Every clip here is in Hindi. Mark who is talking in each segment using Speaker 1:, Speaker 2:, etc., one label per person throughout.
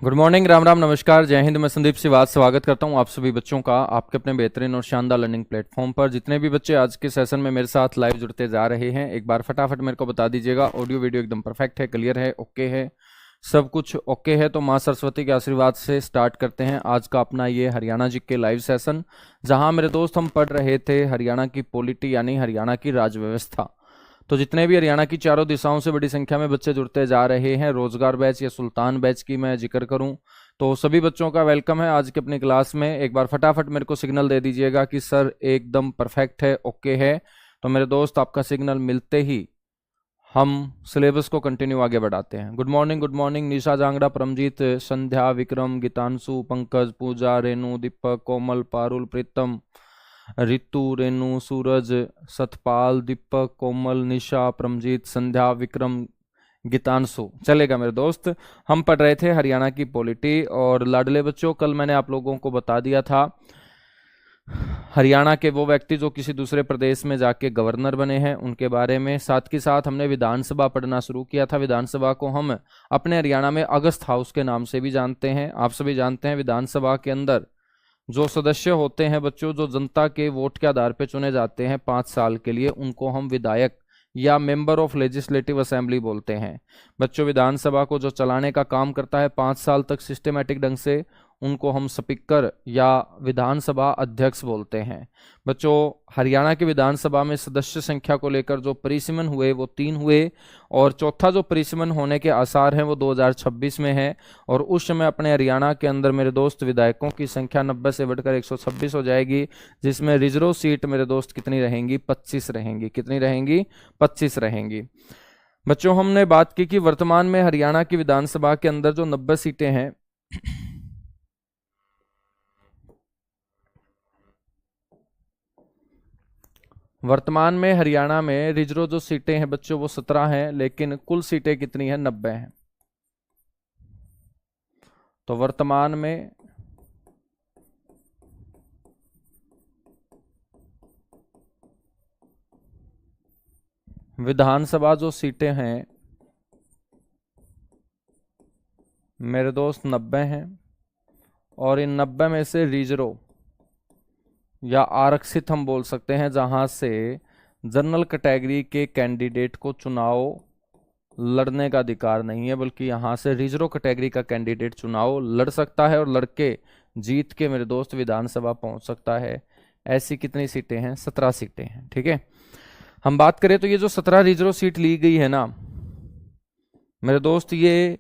Speaker 1: गुड मॉर्निंग, राम राम, नमस्कार, जय हिंद। मैं संदीप सिवाज स्वागत करता हूं आप सभी बच्चों का आपके अपने बेहतरीन और शानदार लर्निंग प्लेटफॉर्म पर। जितने भी बच्चे आज के सेशन में मेरे साथ लाइव जुड़ते जा रहे हैं, एक बार फटाफट मेरे को बता दीजिएगा ऑडियो वीडियो एकदम परफेक्ट है, क्लियर है, ओके है, सब कुछ ओके है। तो माँ सरस्वती के आशीर्वाद से स्टार्ट करते हैं आज का अपना ये हरियाणा जी के लाइव सेशन, जहाँ मेरे दोस्त हम पढ़ रहे थे हरियाणा की पॉलिटी यानी हरियाणा की राज व्यवस्था। तो जितने भी हरियाणा की चारों दिशाओं से बड़ी संख्या में बच्चे जुड़ते जा रहे हैं, रोजगार बैच या सुल्तान बैच की मैं जिक्र करूं तो सभी बच्चों का वेलकम है आज की अपनी क्लास में। एक बार फटाफट मेरे को सिग्नल दे दीजिएगा कि सर एकदम परफेक्ट है, ओके है। तो मेरे दोस्त आपका सिग्नल मिलते ही हम सिलेबस को कंटिन्यू आगे बढ़ाते हैं। गुड मॉर्निंग निशा जांगड़ा, परमजीत, संध्या, विक्रम, गीतांशु, पंकज, पूजा, रेणु, दीपक, कोमल, पारुल, प्रीतम, रितु, रेणु, सूरज, सतपाल, दीपक, कोमल, निशा, परमजीत, संध्या, विक्रम, गीतांशु। चलेगा मेरे दोस्त, हम पढ़ रहे थे हरियाणा की पॉलिटी। और लाडले बच्चों, कल मैंने आप लोगों को बता दिया था हरियाणा के वो व्यक्ति जो किसी दूसरे प्रदेश में जाके गवर्नर बने हैं उनके बारे में। साथ ही साथ हमने विधानसभा पढ़ना शुरू किया था। विधानसभा को हम अपने हरियाणा में अगस्त हाउस के नाम से भी जानते हैं। आप सभी जानते हैं विधानसभा के अंदर जो सदस्य होते हैं बच्चों, जो जनता के वोट के आधार पर चुने जाते हैं 5 साल के लिए, उनको हम विधायक या मेंबर ऑफ लेजिस्लेटिव असेंबली बोलते हैं। बच्चों, विधानसभा को जो चलाने का काम करता है 5 साल तक सिस्टमेटिक ढंग से, उनको हम स्पीकर या विधानसभा अध्यक्ष बोलते हैं। बच्चों, हरियाणा के विधानसभा में सदस्य संख्या को लेकर जो परिसीमन हुए वो 3 हुए, और चौथा जो परिसीमन होने के आसार हैं वो 2026 में है। और उस समय अपने हरियाणा के अंदर मेरे दोस्त विधायकों की संख्या 90 से बढ़कर 126 हो जाएगी, जिसमें रिजर्व सीट मेरे दोस्त कितनी रहेंगी? 25 रहेंगी। कितनी रहेंगी? 25 रहेंगी। बच्चों, हमने बात की कि वर्तमान में हरियाणा की विधानसभा के अंदर जो 90 सीटें हैं वर्तमान में हरियाणा में रिजर्व जो सीटें हैं बच्चों वो 17 हैं, लेकिन कुल सीटें कितनी हैं? 90 हैं। तो वर्तमान में विधानसभा जो सीटें हैं मेरे दोस्त 90 हैं, और इन 90 में से रिजर्व या आरक्षित हम बोल सकते हैं, जहां से जनरल कैटेगरी के कैंडिडेट को चुनाव लड़ने का अधिकार नहीं है, बल्कि यहां से रिजर्व कैटेगरी का कैंडिडेट चुनाव लड़ सकता है और लड़के जीत के मेरे दोस्त विधानसभा पहुंच सकता है। ऐसी कितनी सीटें हैं? 17 सीटें हैं। ठीक है, हम बात करें तो ये जो 17 रिजर्व सीट ली गई है ना मेरे दोस्त, ये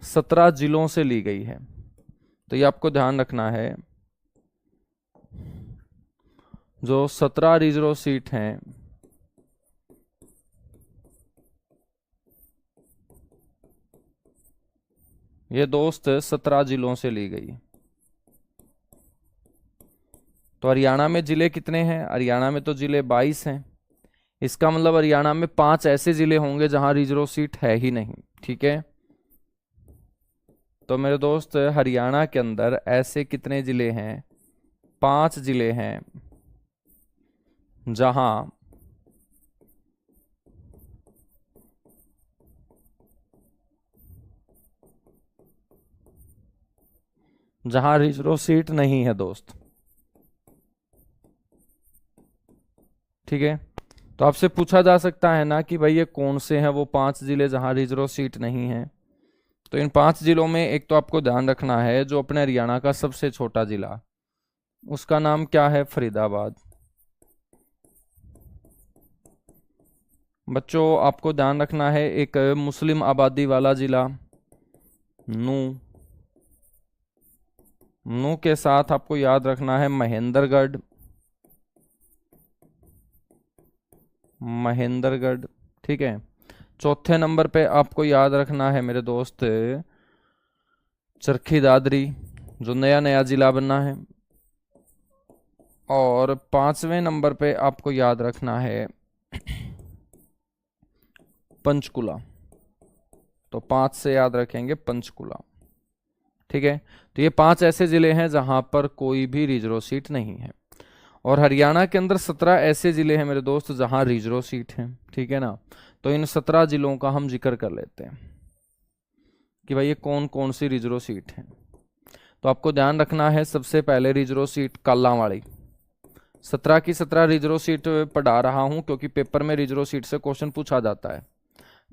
Speaker 1: 17 जिलों से ली गई है। तो ये आपको ध्यान रखना है, जो 17 रिजर्व सीट हैं ये दोस्त 17 जिलों से ली गई। तो हरियाणा में जिले कितने हैं? हरियाणा में तो जिले 22 हैं। इसका मतलब हरियाणा में 5 ऐसे जिले होंगे जहां रिजर्व सीट है ही नहीं। ठीक है, तो मेरे दोस्त हरियाणा के अंदर ऐसे कितने जिले हैं? 5 जिले हैं जहां रिजर्व सीट नहीं है दोस्त। ठीक है, तो आपसे पूछा जा सकता है ना कि भाई ये कौन से हैं वो 5 जिले जहां रिजर्व सीट नहीं है। तो इन 5 जिलों में एक तो आपको ध्यान रखना है, जो अपने हरियाणा का सबसे छोटा जिला, उसका नाम क्या है? फरीदाबाद। बच्चों, आपको ध्यान रखना है एक मुस्लिम आबादी वाला जिला नू। नू के साथ आपको याद रखना है महेंद्रगढ़। महेंद्रगढ़, ठीक है। चौथे नंबर पे आपको याद रखना है मेरे दोस्त चरखी दादरी, जो नया नया जिला बना है। और 5वें नंबर पे आपको याद रखना है पंचकुला। तो 5 से याद रखेंगे पंचकुला। ठीक है, तो ये 5 ऐसे जिले हैं जहां पर कोई भी रिजर्व सीट नहीं है। और हरियाणा के अंदर 17 ऐसे जिले हैं मेरे दोस्त जहां रिजर्व सीट है। ठीक है ना, तो इन 17 जिलों का हम जिक्र कर लेते हैं। कि भाई ये कौन कौन सी रिजर्व सीट है। तो आपको ध्यान रखना है, सबसे पहले रिजर्व सीट कालांवाली, 17 की 17 रिजर्व सीट पढ़ा रहा हूं क्योंकि पेपर में रिजर्व सीट से क्वेश्चन पूछा जाता है।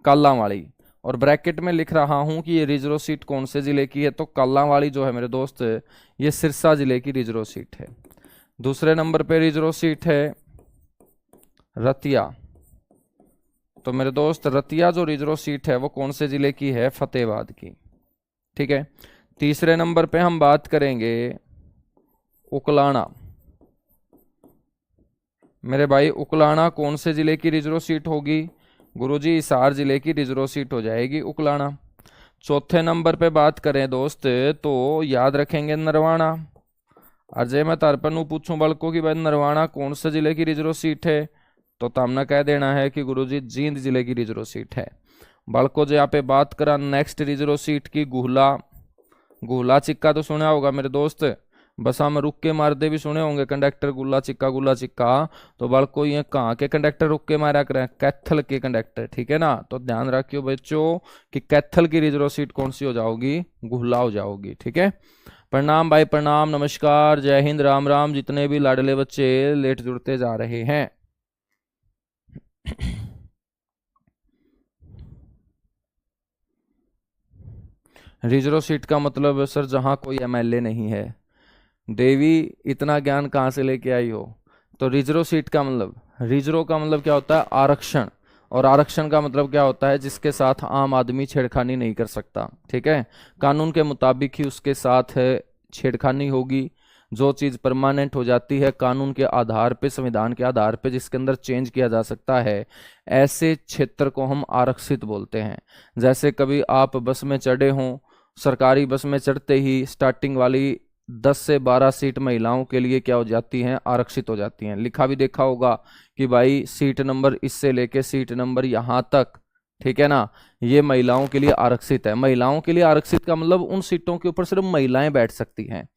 Speaker 1: कालांवाली, और ब्रैकेट में लिख रहा हूं कि ये रिजर्व सीट कौन से जिले की है, तो कालांवाली जो है मेरे दोस्त ये सिरसा जिले की रिजर्व सीट है। दूसरे नंबर पे रिजर्व सीट है रतिया, तो मेरे दोस्त रतिया जो रिजर्व सीट है वो कौन से जिले की है, फतेहाबाद की। ठीक है। तीसरे नंबर पे हम बात करेंगे उकलाना, मेरे भाई उकलाना कौन से जिले की रिजर्व सीट होगी, गुरुजी हिसार जिले की रिजर्व सीट हो जाएगी उकलाना। चौथे नंबर पे बात करें दोस्त तो याद रखेंगे नरवाना। अजय मैं तारपन पूछूं बल्को कि भाई नरवाना कौन से जिले की रिजर्व सीट है, तो तामना कह देना है कि गुरुजी जींद जिले की रिजर्व सीट है। बल्को जो यहाँ पे बात करा नेक्स्ट रिजर्व सीट की गुहला, गुहला चिक्का तो सुना होगा मेरे दोस्त, बसा में रुक के मारते भी सुने होंगे कंडक्टर गुल्ला चिक्का। तो बल्को ये कहाँ के कंडक्टर रुक के मारा करें, कैथल के कंडक्टर। ठीक है ना, तो ध्यान रखियो बच्चों कि कैथल की रिजर्व सीट कौन सी हो जाओगी, गुहला हो जाओगी। ठीक है। प्रणाम भाई प्रणाम, नमस्कार, जय हिंद, राम राम, जितने भी लाडले बच्चे लेट जुड़ते जा रहे हैं। रिजर्व सीट का मतलब सर जहां कोई एमएलए नहीं है। देवी इतना ज्ञान कहाँ से लेके आई हो। तो रिजर्व सीट का मतलब, रिजर्व का मतलब क्या होता है, आरक्षण, और आरक्षण का मतलब क्या होता है, जिसके साथ आम आदमी छेड़खानी नहीं कर सकता। ठीक है। कानून के मुताबिक ही उसके साथ छेड़खानी होगी। जो चीज परमानेंट हो जाती है कानून के आधार पे, संविधान के आधार पे, जिसके अंदर चेंज किया जा सकता है, ऐसे क्षेत्र को हम आरक्षित बोलते हैं। जैसे कभी आप बस में चढ़े हों, सरकारी बस में चढ़ते ही स्टार्टिंग वाली 10 से 12 सीट महिलाओं के लिए क्या हो जाती हैं, आरक्षित हो जाती हैं। लिखा भी देखा होगा कि भाई सीट नंबर इससे लेके सीट नंबर यहाँ तक, ठीक है ना, ये महिलाओं के लिए आरक्षित है। महिलाओं के लिए आरक्षित का मतलब उन सीटों के ऊपर सिर्फ महिलाएं बैठ सकती हैं।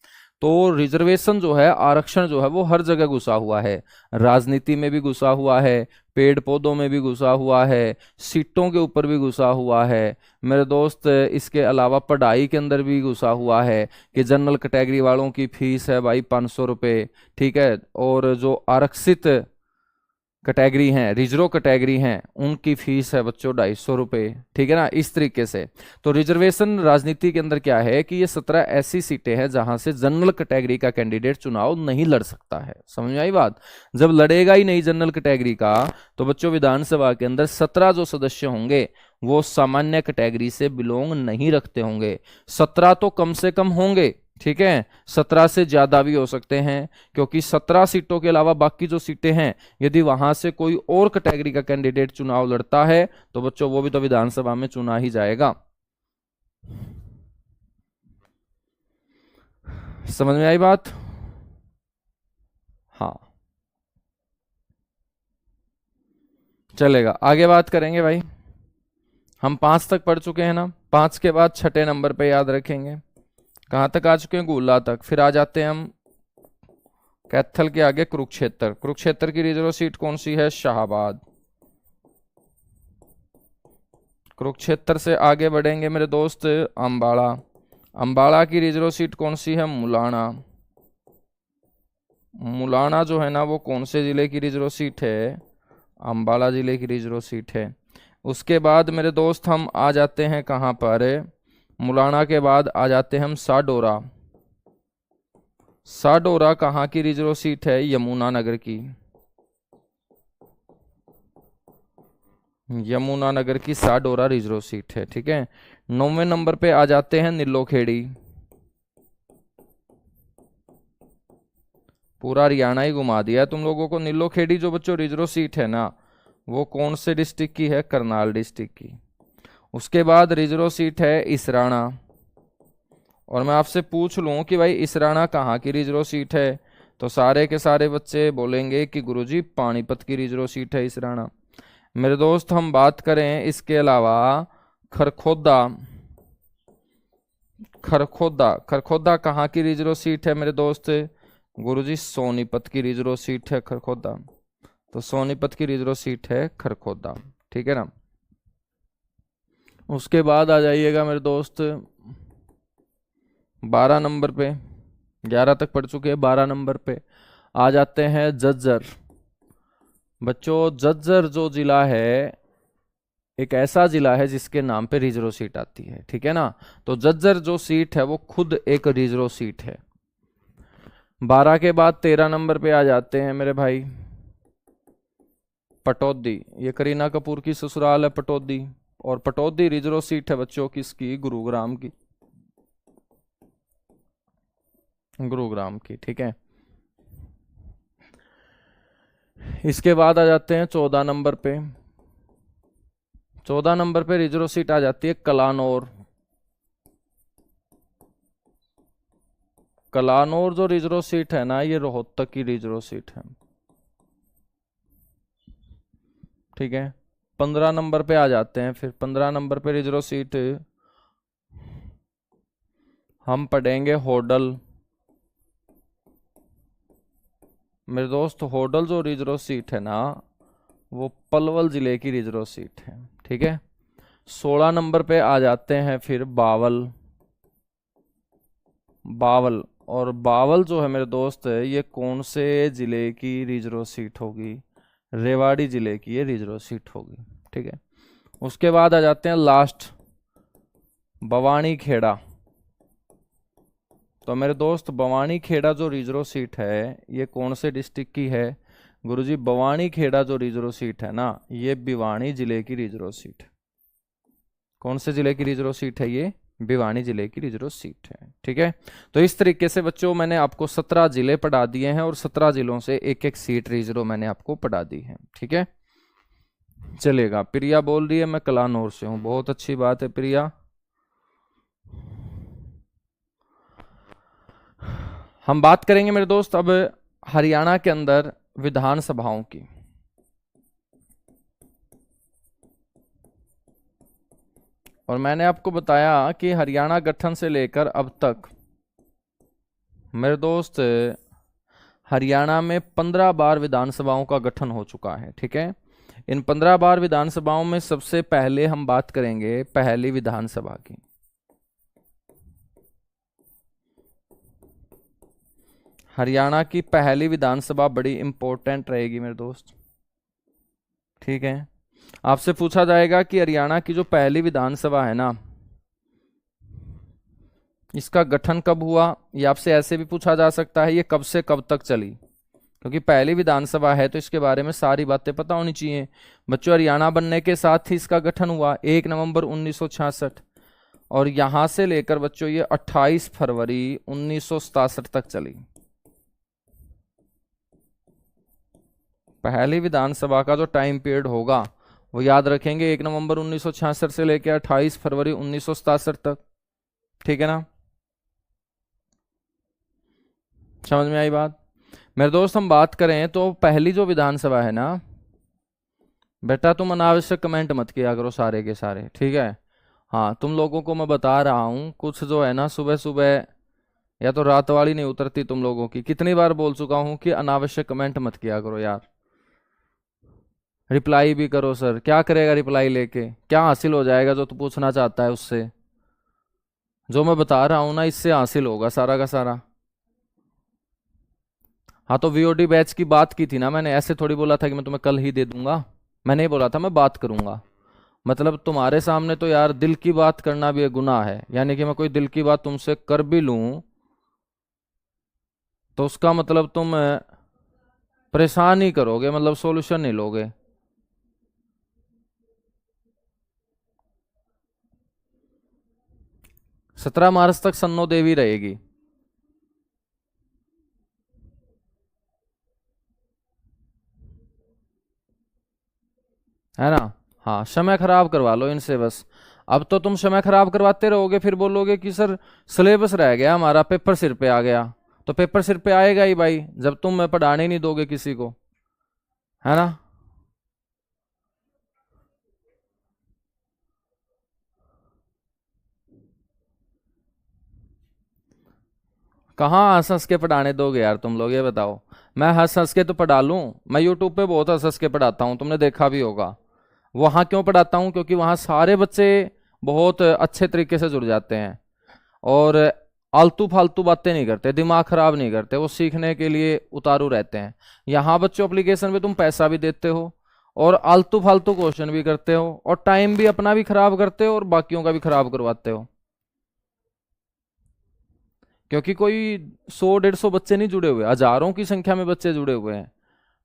Speaker 1: तो रिजर्वेशन जो है, आरक्षण जो है, वो हर जगह घुसा हुआ है। राजनीति में भी घुसा हुआ है, पेड़ पौधों में भी घुसा हुआ है, सीटों के ऊपर भी घुसा हुआ है मेरे दोस्त। इसके अलावा पढ़ाई के अंदर भी घुसा हुआ है कि जनरल कैटेगरी वालों की फीस है भाई 500 रुपये। ठीक है। और जो आरक्षित कैटेगरी हैं, रिजर्व कैटेगरी हैं, उनकी फीस है बच्चों 250 रुपये। ठीक है ना, इस तरीके से। तो रिजर्वेशन राजनीति के अंदर क्या है कि ये 17 ऐसी सीटें हैं जहां से जनरल कैटेगरी का कैंडिडेट चुनाव नहीं लड़ सकता है। समझ में आई बात। जब लड़ेगा ही नहीं जनरल कैटेगरी का, तो बच्चों विधानसभा के अंदर 17 जो सदस्य होंगे वो सामान्य कैटेगरी से बिलोंग नहीं रखते होंगे। 17 तो कम से कम होंगे। ठीक है। 17 से ज्यादा भी हो सकते हैं, क्योंकि 17 सीटों के अलावा बाकी जो सीटें हैं, यदि वहां से कोई और कैटेगरी का कैंडिडेट चुनाव लड़ता है तो बच्चों वो भी तो विधानसभा में चुना ही जाएगा। समझ में आई बात। हाँ चलेगा, आगे बात करेंगे भाई। हम 5 तक पढ़ चुके हैं ना, 5 के बाद छठे नंबर पे याद रखेंगे कहां तक आ चुके हैं, गुल्ला तक। फिर आ जाते हैं हम कैथल के आगे कुरुक्षेत्र। कुरुक्षेत्र की रिजर्व सीट कौन सी है, शाहाबाद। कुरुक्षेत्र से आगे बढ़ेंगे मेरे दोस्त अंबाला। अंबाला की रिजर्व सीट कौन सी है, मुलाना। मुलाना जो है ना वो कौन से जिले की रिजर्व सीट है, अंबाला जिले की रिजर्व सीट है। उसके बाद मेरे दोस्त हम आ जाते हैं कहां पर, मुलाना के बाद आ जाते हैं हम साडोरा। साडोरा कहाँ की रिजर्व सीट है, यमुनानगर की। यमुनानगर की साडोरा रिजर्व सीट है। ठीक है। 9वें नंबर पे आ जाते हैं नीलोखेड़ी। पूरा हरियाणा ही घुमा दिया है तुम लोगों को। नीलोखेड़ी जो बच्चों रिजर्व सीट है ना, वो कौन से डिस्ट्रिक्ट की है, करनाल डिस्ट्रिक्ट की। उसके बाद रिजर्व सीट है इसराना। और मैं आपसे पूछ लूं कि भाई इसराना कहाँ की रिजर्व सीट है, तो सारे के सारे बच्चे बोलेंगे कि गुरुजी पानीपत की रिजर्व सीट है इसराना। मेरे दोस्त हम बात करें इसके अलावा खरखोदा। खरखोदा, खरखोदा कहाँ की रिजर्व सीट है मेरे दोस्त, गुरुजी सोनीपत की रिजर्व सीट है खरखोदा। तो सोनीपत की रिजर्व सीट है खरखोदा। ठीक है ना। उसके बाद आ जाइएगा मेरे दोस्त 12 नंबर पे, 11 तक पढ़ चुके हैं, 12 नंबर पे आ जाते हैं झज्जर। बच्चों झज्जर जो जिला है एक ऐसा जिला है जिसके नाम पे रिजर्व सीट आती है, ठीक है ना। तो झज्जर जो सीट है वो खुद एक रिजर्व सीट है। 12 के बाद 13 नंबर पे आ जाते हैं मेरे भाई पटौदी। ये करीना कपूर की ससुराल है पटौदी, और पटौदी रिजर्व सीट है बच्चों किसकी, गुरुग्राम की, गुरुग्राम की, ठीक है। इसके बाद आ जाते हैं 14 नंबर पे। 14 नंबर पे रिजर्व सीट आ जाती है कलानौर। कलानौर जो रिजर्व सीट है ना ये रोहतक की रिजर्व सीट है, ठीक है। 15 नंबर पे आ जाते हैं, फिर 15 नंबर पे रिजर्व सीट हम पढ़ेंगे होडल। मेरे दोस्त होडल जो रिजर्व सीट है ना वो पलवल जिले की रिजर्व सीट है, ठीक है। 16 नंबर पे आ जाते हैं फिर बावल। बावल, और बावल जो है मेरे दोस्त ये कौन से जिले की रिजर्व सीट होगी, रेवाड़ी जिले की ये रिजर्व सीट होगी, ठीक है। उसके बाद आ जाते हैं लास्ट बवानी खेड़ा। तो मेरे दोस्त बवानी खेड़ा जो रिजर्व सीट है ये कौन से डिस्ट्रिक्ट की है गुरुजी, बवानी खेड़ा जो रिजर्व सीट है ना ये भिवानी जिले की रिजर्व सीट है। कौन से जिले की रिजर्व सीट है ये, भिवानी जिले की रिजर्व सीट है, ठीक है। तो इस तरीके से बच्चों मैंने आपको 17 जिले पढ़ा दिए हैं और 17 जिलों से एक एक सीट रिजर्व मैंने आपको पढ़ा दी है, ठीक है। चलेगा, प्रिया बोल रही है मैं कलानौर से हूं, बहुत अच्छी बात है प्रिया। हम बात करेंगे मेरे दोस्त अब हरियाणा के अंदर विधानसभाओं की। और मैंने आपको बताया कि हरियाणा गठन से लेकर अब तक मेरे दोस्त हरियाणा में 15 बार विधानसभाओं का गठन हो चुका है, ठीक है। इन 15 बार विधानसभाओं में सबसे पहले हम बात करेंगे पहली विधानसभा की। हरियाणा की पहली विधानसभा बड़ी इंपॉर्टेंट रहेगी मेरे दोस्त, ठीक है। आपसे पूछा जाएगा कि हरियाणा की जो पहली विधानसभा है ना इसका गठन कब हुआ, ये आपसे ऐसे भी पूछा जा सकता है ये कब से कब तक चली, क्योंकि पहली विधानसभा है तो इसके बारे में सारी बातें पता होनी चाहिए। बच्चों हरियाणा बनने के साथ ही इसका गठन हुआ 1 नवंबर 1966, और यहां से लेकर बच्चों ये 28 फरवरी 1967 तक चली। पहली विधानसभा का जो टाइम पीरियड होगा वो याद रखेंगे 1 नवंबर 1966 से लेकर 28 फरवरी 1967 तक, ठीक है ना। समझ में आई बात मेरे दोस्त। हम बात करें तो पहली जो विधानसभा है ना बेटा तुम अनावश्यक कमेंट मत किया करो सारे के सारे, ठीक है। हाँ तुम लोगों को मैं बता रहा हूं कुछ जो है ना सुबह सुबह या तो रात वाली नहीं उतरती तुम लोगों की। कितनी बार बोल चुका हूं कि अनावश्यक कमेंट मत किया करो यार। रिप्लाई भी करो सर, क्या करेगा रिप्लाई लेके, क्या हासिल हो जाएगा जो तू पूछना चाहता है उससे। जो मैं बता रहा हूं ना इससे हासिल होगा सारा का सारा। हाँ तो वीओडी बैच की बात की थी ना मैंने, ऐसे थोड़ी बोला था कि मैं तुम्हें कल ही दे दूंगा, मैंने ही बोला था मैं बात करूंगा। मतलब तुम्हारे सामने तो यार दिल की बात करना भी एक गुनाह है, यानी कि मैं कोई दिल की बात तुमसे कर भी लूं तो उसका मतलब तुम परेशान ही करोगे, मतलब सॉल्यूशन नहीं लोगे। सत्रह मार्च तक सन्नो देवी रहेगी, है ना। हाँ समय खराब करवा लो इनसे बस। अब तो तुम समय खराब करवाते रहोगे फिर बोलोगे कि सर सिलेबस रह गया हमारा, पेपर सिर पे आ गया। तो पेपर सिर पे आएगा ही भाई जब तुम पढ़ाने नहीं दोगे किसी को, है ना। कहाँ हंस हंस के पढ़ाने दोगे यार तुम लोग, ये बताओ। मैं हंस हंस के तो पढ़ा लूं, मैं यूट्यूब पे बहुत हंस हंस के पढ़ाता हूँ, तुमने देखा भी होगा। वहां क्यों पढ़ाता हूँ, क्योंकि वहां सारे बच्चे बहुत अच्छे तरीके से जुड़ जाते हैं और आलतू फालतू बातें नहीं करते, दिमाग खराब नहीं करते, वो सीखने के लिए उतारू रहते हैं। यहाँ बच्चों एप्लीकेशन पे तुम पैसा भी देते हो और आलतू फालतू क्वेश्चन भी करते हो और टाइम भी अपना भी खराब करते हो और बाकियों का भी खराब करवाते हो, क्योंकि कोई 100-150 बच्चे नहीं जुड़े हुए, हजारों की संख्या में बच्चे जुड़े हुए हैं।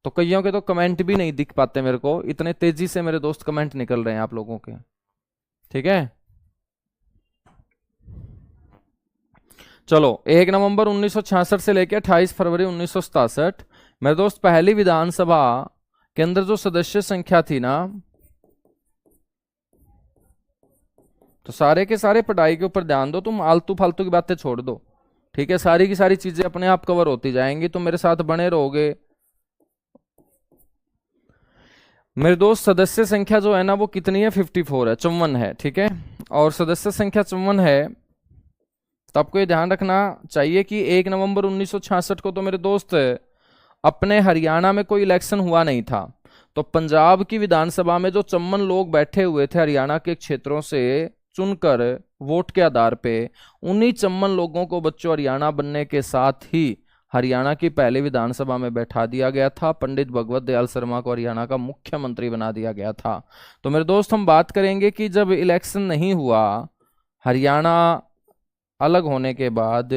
Speaker 1: तो कईयों के तो कमेंट भी नहीं दिख पाते मेरे को, इतने तेजी से मेरे दोस्त कमेंट निकल रहे हैं आप लोगों के। ठीक है, चलो 1 नवंबर 1966 से लेकर 28 फरवरी 1967, मेरे दोस्त पहली विधानसभा के अंदर जो सदस्य संख्या थी ना, तो सारे के सारे पढ़ाई के ऊपर ध्यान दो, तुम आलतू फालतू की बातें छोड़ दो। ठीक है, सारी की सारी चीजें अपने आप कवर होती जाएंगी, तो मेरे साथ बने रहोगे। मेरे दोस्त सदस्य संख्या जो है ना वो कितनी है, 54 है, 54 है। ठीक है, और सदस्य संख्या 54 है, तो आपको ये ध्यान रखना चाहिए कि 1 नवंबर 1966 को तो मेरे दोस्त अपने हरियाणा में कोई इलेक्शन हुआ नहीं था। तो पंजाब की विधानसभा में जो 54 लोग बैठे हुए थे हरियाणा के क्षेत्रों से चुनकर वोट के आधार पे, उन्हीं 54 लोगों को बच्चों हरियाणा बनने के साथ ही हरियाणा की पहली विधानसभा में बैठा दिया गया था। पंडित भगवत दयाल शर्मा को हरियाणा का मुख्यमंत्री बना दिया गया था। तो मेरे दोस्त हम बात करेंगे कि जब इलेक्शन नहीं हुआ हरियाणा अलग होने के बाद,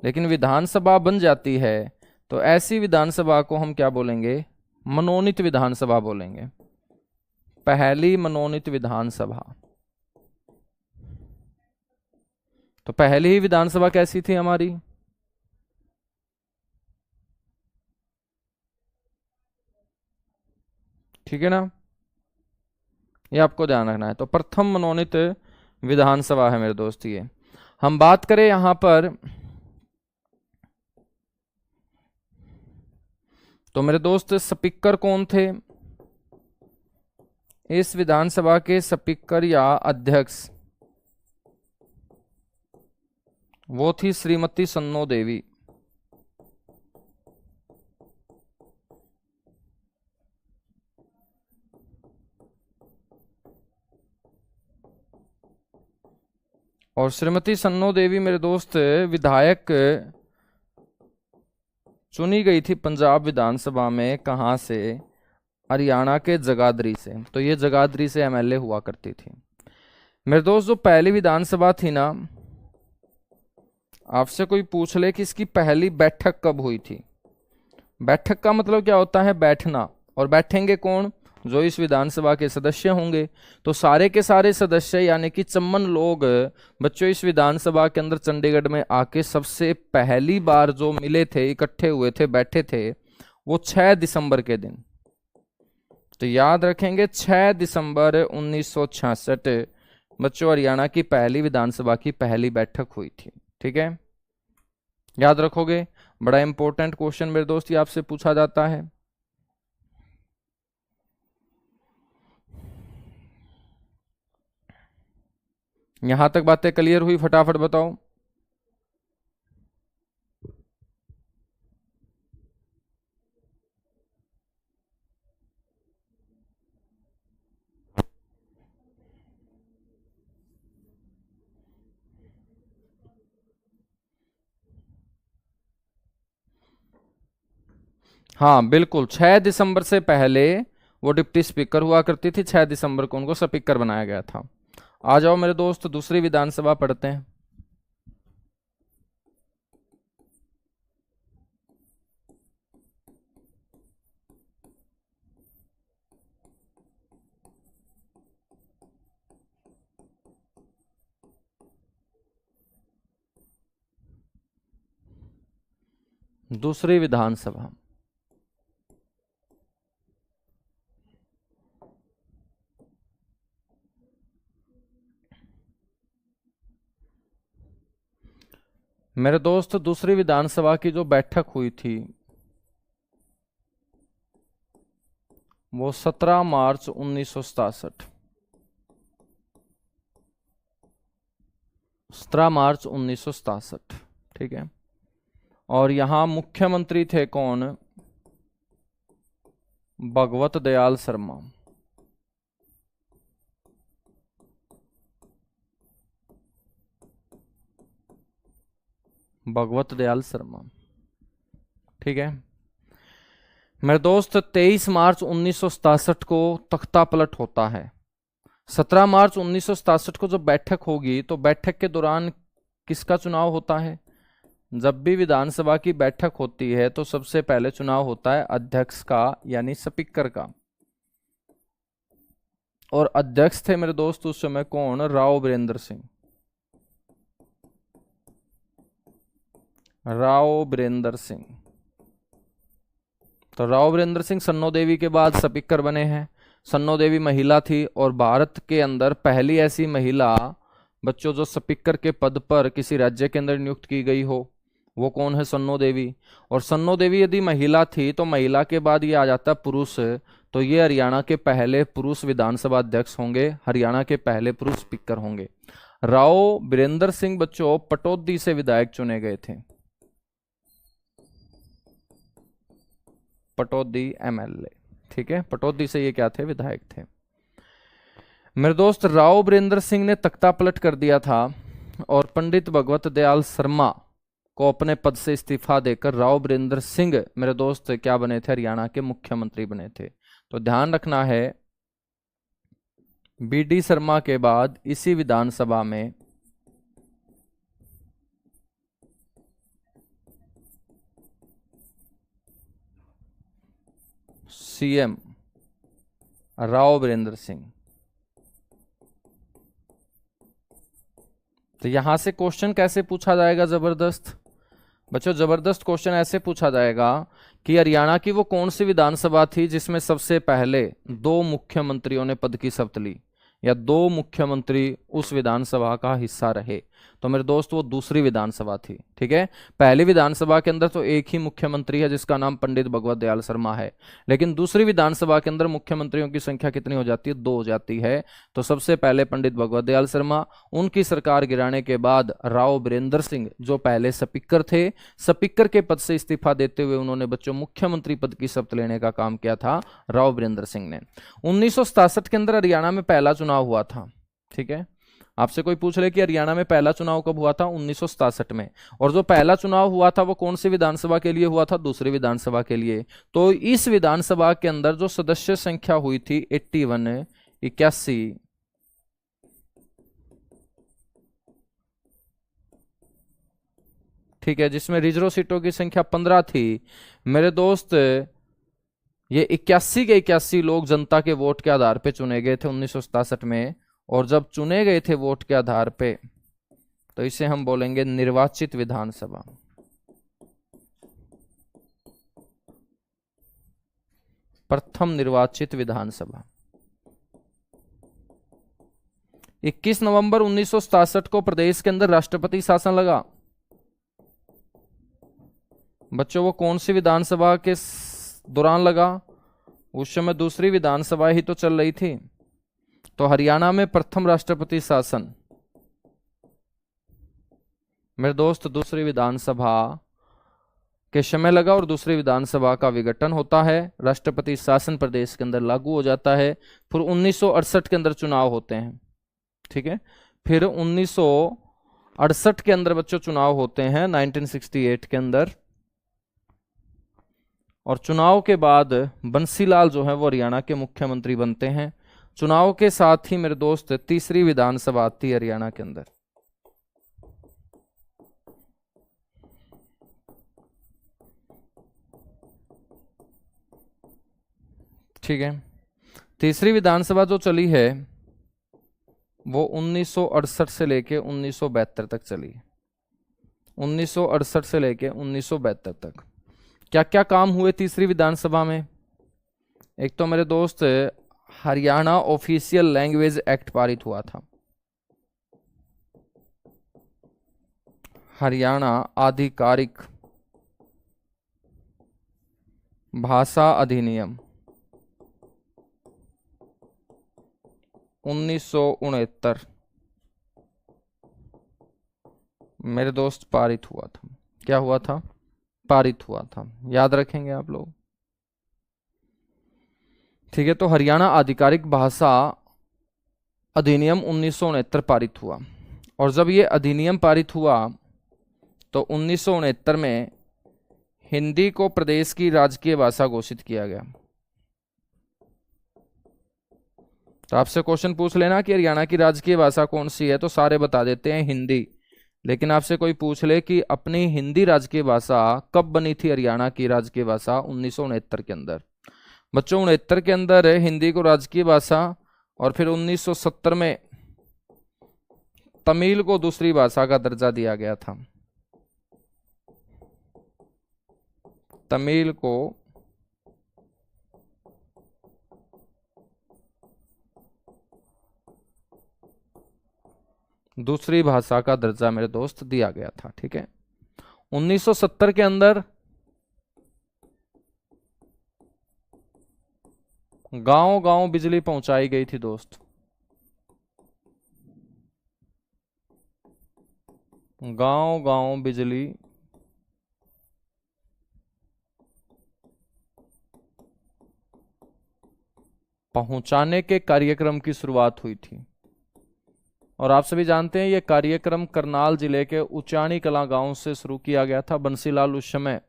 Speaker 1: लेकिन विधानसभा बन जाती है, तो ऐसी विधानसभा को हम क्या बोलेंगे, मनोनीत विधानसभा बोलेंगे। पहली मनोनीत विधानसभा। तो पहली ही विधानसभा कैसी थी हमारी, ठीक है ना, ये आपको ध्यान रखना है। तो प्रथम मनोनीत विधानसभा है मेरे दोस्त ये। हम बात करें यहां पर, तो मेरे दोस्त स्पीकर कौन थे इस विधानसभा के, स्पीकर या अध्यक्ष, वो थी श्रीमती सन्नो देवी। और श्रीमती सन्नो देवी मेरे दोस्त विधायक चुनी गई थी पंजाब विधानसभा में, कहां से, हरियाणा के जगाधरी से। तो ये जगाधरी से एमएलए हुआ करती थी। मेरे दोस्त जो पहली विधानसभा थी ना, आपसे कोई पूछ ले कि इसकी पहली बैठक कब हुई थी, बैठक का मतलब क्या होता है, बैठना, और बैठेंगे कौन, जो इस विधानसभा के सदस्य होंगे। तो सारे के सारे सदस्य यानी कि 54 लोग बच्चों इस विधानसभा के अंदर चंडीगढ़ में आके सबसे पहली बार जो मिले थे, इकट्ठे हुए थे, बैठे थे, वो 6 दिसंबर के दिन। तो याद रखेंगे 6 दिसंबर 1966 बच्चों हरियाणा की पहली विधानसभा की पहली बैठक हुई थी। ठीक है, याद रखोगे, बड़ा इंपॉर्टेंट क्वेश्चन मेरे दोस्त ये आपसे पूछा जाता है। यहां तक बातें क्लियर हुई, फटाफट बताओ। हाँ बिल्कुल, 6 दिसंबर से पहले वो डिप्टी स्पीकर हुआ करती थी, 6 दिसंबर को उनको स्पीकर बनाया गया था। आ जाओ मेरे दोस्त, दूसरी विधानसभा पढ़ते हैं। दूसरी विधानसभा, मेरे दोस्त दूसरी विधानसभा की जो बैठक हुई थी वो 17 मार्च 1967, 17 मार्च 1967। ठीक है, और यहां मुख्यमंत्री थे कौन, भगवत दयाल शर्मा। भगवत दयाल शर्मा। ठीक है मेरे दोस्त, 23 मार्च 1967 को तख्ता पलट होता है। 17 मार्च 1967 को जब बैठक होगी तो बैठक के दौरान किसका चुनाव होता है? जब भी विधानसभा की बैठक होती है तो सबसे पहले चुनाव होता है अध्यक्ष का, यानी स्पीकर का। और अध्यक्ष थे मेरे दोस्त उस समय कौन? राव वीरेंद्र सिंह। राव वीरेंद्र सिंह। तो राव वीरेंद्र सिंह सन्नो देवी के बाद स्पीकर बने हैं। सन्नो देवी महिला थी और भारत के अंदर पहली ऐसी महिला बच्चों जो स्पीकर के पद पर किसी राज्य के अंदर नियुक्त की गई हो, वो कौन है? सन्नो देवी। और सन्नो देवी यदि महिला थी तो महिला के बाद ये आ जाता पुरुष, तो ये हरियाणा के पहले पुरुष विधानसभा अध्यक्ष होंगे, हरियाणा के पहले पुरुष स्पीकर होंगे। राव वीरेंद्र सिंह बच्चों पटौदी से विधायक चुने गए थे। पटौदी एमएलए। ठीक है, पटौदी से ये क्या थे? विधायक थे। मेरे दोस्त राव वीरेंद्र सिंह ने तख्ता पलट कर दिया था और पंडित भगवत दयाल शर्मा को अपने पद से इस्तीफा देकर राव वीरेंद्र सिंह मेरे दोस्त क्या बने थे? हरियाणा के मुख्यमंत्री बने थे। तो ध्यान रखना है, बीडी शर्मा के बाद इसी विधानसभा में सीएम राव वीरेंद्र सिंह। तो यहां से क्वेश्चन कैसे पूछा जाएगा? जबरदस्त बच्चों, जबरदस्त क्वेश्चन ऐसे पूछा जाएगा कि हरियाणा की वो कौन सी विधानसभा थी जिसमें सबसे पहले 2 मुख्यमंत्रियों ने पद की शपथ ली, या 2 मुख्यमंत्री उस विधानसभा का हिस्सा रहे। तो मेरे दोस्त वो दूसरी विधानसभा थी। ठीक है, पहली विधानसभा के अंदर तो एक ही मुख्यमंत्री है जिसका नाम पंडित भगवत दयाल शर्मा है, लेकिन दूसरी विधानसभा के अंदर मुख्यमंत्रियों की संख्या कितनी हो जाती है? 2 हो जाती है। तो सबसे पहले पंडित भगवत दयाल शर्मा, उनकी सरकार गिराने के बाद राव वीरेंद्र सिंह जो पहले स्पीकर थे, स्पीकर के पद से इस्तीफा देते हुए उन्होंने बच्चों मुख्यमंत्री पद की शपथ लेने का काम किया था राव वीरेंद्र सिंह ने। 1967 के अंदर हरियाणा में पहला चुनाव हुआ था। ठीक है, आपसे कोई पूछ ले कि हरियाणा में पहला चुनाव कब हुआ था? 1967 में। और जो पहला चुनाव हुआ था वो कौन सी विधानसभा के लिए हुआ था? दूसरी विधानसभा के लिए। तो इस विधानसभा के अंदर जो सदस्य संख्या हुई थी 81, 81, ठीक है, जिसमें रिजर्व सीटों की संख्या 15 थी। मेरे दोस्त ये 81 के 81 लोग जनता के वोट के आधार पे चुने गए थे 1967 में। और जब चुने गए थे वोट के आधार पे तो इसे हम बोलेंगे निर्वाचित विधानसभा। प्रथम निर्वाचित विधानसभा। 21 नवंबर 1967 को प्रदेश के अंदर राष्ट्रपति शासन लगा। बच्चों वो कौन सी विधानसभा के दौरान लगा? उस समय दूसरी विधानसभा ही तो चल रही थी। तो हरियाणा में प्रथम राष्ट्रपति शासन मेरे दोस्त दूसरी विधानसभा के समय लगा और दूसरी विधानसभा का विघटन होता है, राष्ट्रपति शासन प्रदेश के अंदर लागू हो जाता है। फिर 1968 के अंदर चुनाव होते हैं। ठीक है, फिर 1968 के अंदर बच्चों चुनाव होते हैं 1968 के अंदर। और चुनाव के बाद बंसीलाल जो है वो हरियाणा के मुख्यमंत्री बनते हैं। चुनाव के साथ ही मेरे दोस्त तीसरी विधानसभा आती है हरियाणा के अंदर। ठीक है, तीसरी विधानसभा जो चली है वो 1968 से लेके 1972 तक चली। 1968 से लेके 1972 तक क्या क्या काम हुए तीसरी विधानसभा में? एक तो मेरे दोस्त हरियाणा ऑफिशियल लैंग्वेज एक्ट पारित हुआ था। हरियाणा आधिकारिक भाषा अधिनियम 1969 मेरे दोस्त पारित हुआ था। क्या हुआ था? पारित हुआ था। याद रखेंगे आप लोग। ठीक है, तो हरियाणा आधिकारिक भाषा अधिनियम 1969 पारित हुआ। और जब ये अधिनियम पारित हुआ तो 1969 में हिंदी को प्रदेश की राजकीय भाषा घोषित किया गया। तो आपसे क्वेश्चन पूछ लेना कि हरियाणा की राजकीय भाषा कौन सी है, तो सारे बता देते हैं हिंदी। लेकिन आपसे कोई पूछ ले कि अपनी हिंदी राजकीय भाषा कब बनी थी हरियाणा की राजकीय भाषा, 1969 के अंदर। बच्चों 69 के अंदर हिंदी को राजकीय भाषा, और फिर 1970 में तमिल को दूसरी भाषा का दर्जा दिया गया था। तमिल को दूसरी भाषा का दर्जा मेरे दोस्त दिया गया था। ठीक है, 1970 के अंदर गांव गांव बिजली पहुंचाई गई थी दोस्त। गांव गांव बिजली पहुंचाने के कार्यक्रम की शुरुआत हुई थी। और आप सभी जानते हैं ये कार्यक्रम करनाल जिले के उचानी कला गांव से शुरू किया गया था। बंसीलाल उस समय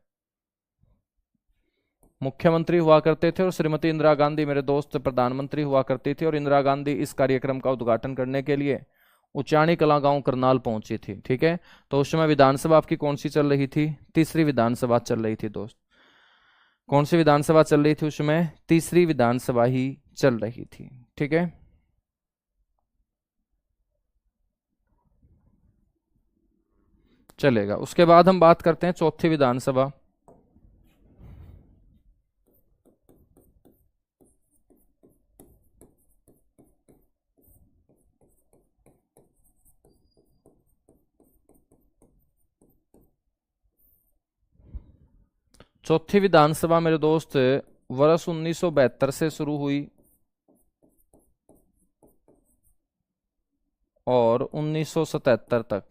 Speaker 1: मुख्यमंत्री हुआ करते थे और श्रीमती इंदिरा गांधी मेरे दोस्त प्रधानमंत्री हुआ करती थी। और इंदिरा गांधी इस कार्यक्रम का उद्घाटन करने के लिए उचानी कला गांव करनाल पहुंची थी। ठीक है, तो उस समय विधानसभा आपकी कौन सी चल रही थी? तीसरी विधानसभा चल रही थी दोस्त। कौन सी विधानसभा चल रही थी उस समय? तीसरी विधानसभा ही चल रही थी। ठीक है, चलेगा। उसके बाद हम बात करते हैं चौथी विधानसभा। चौथी विधानसभा मेरे दोस्त वर्ष 1972 से शुरू हुई और 1977 तक,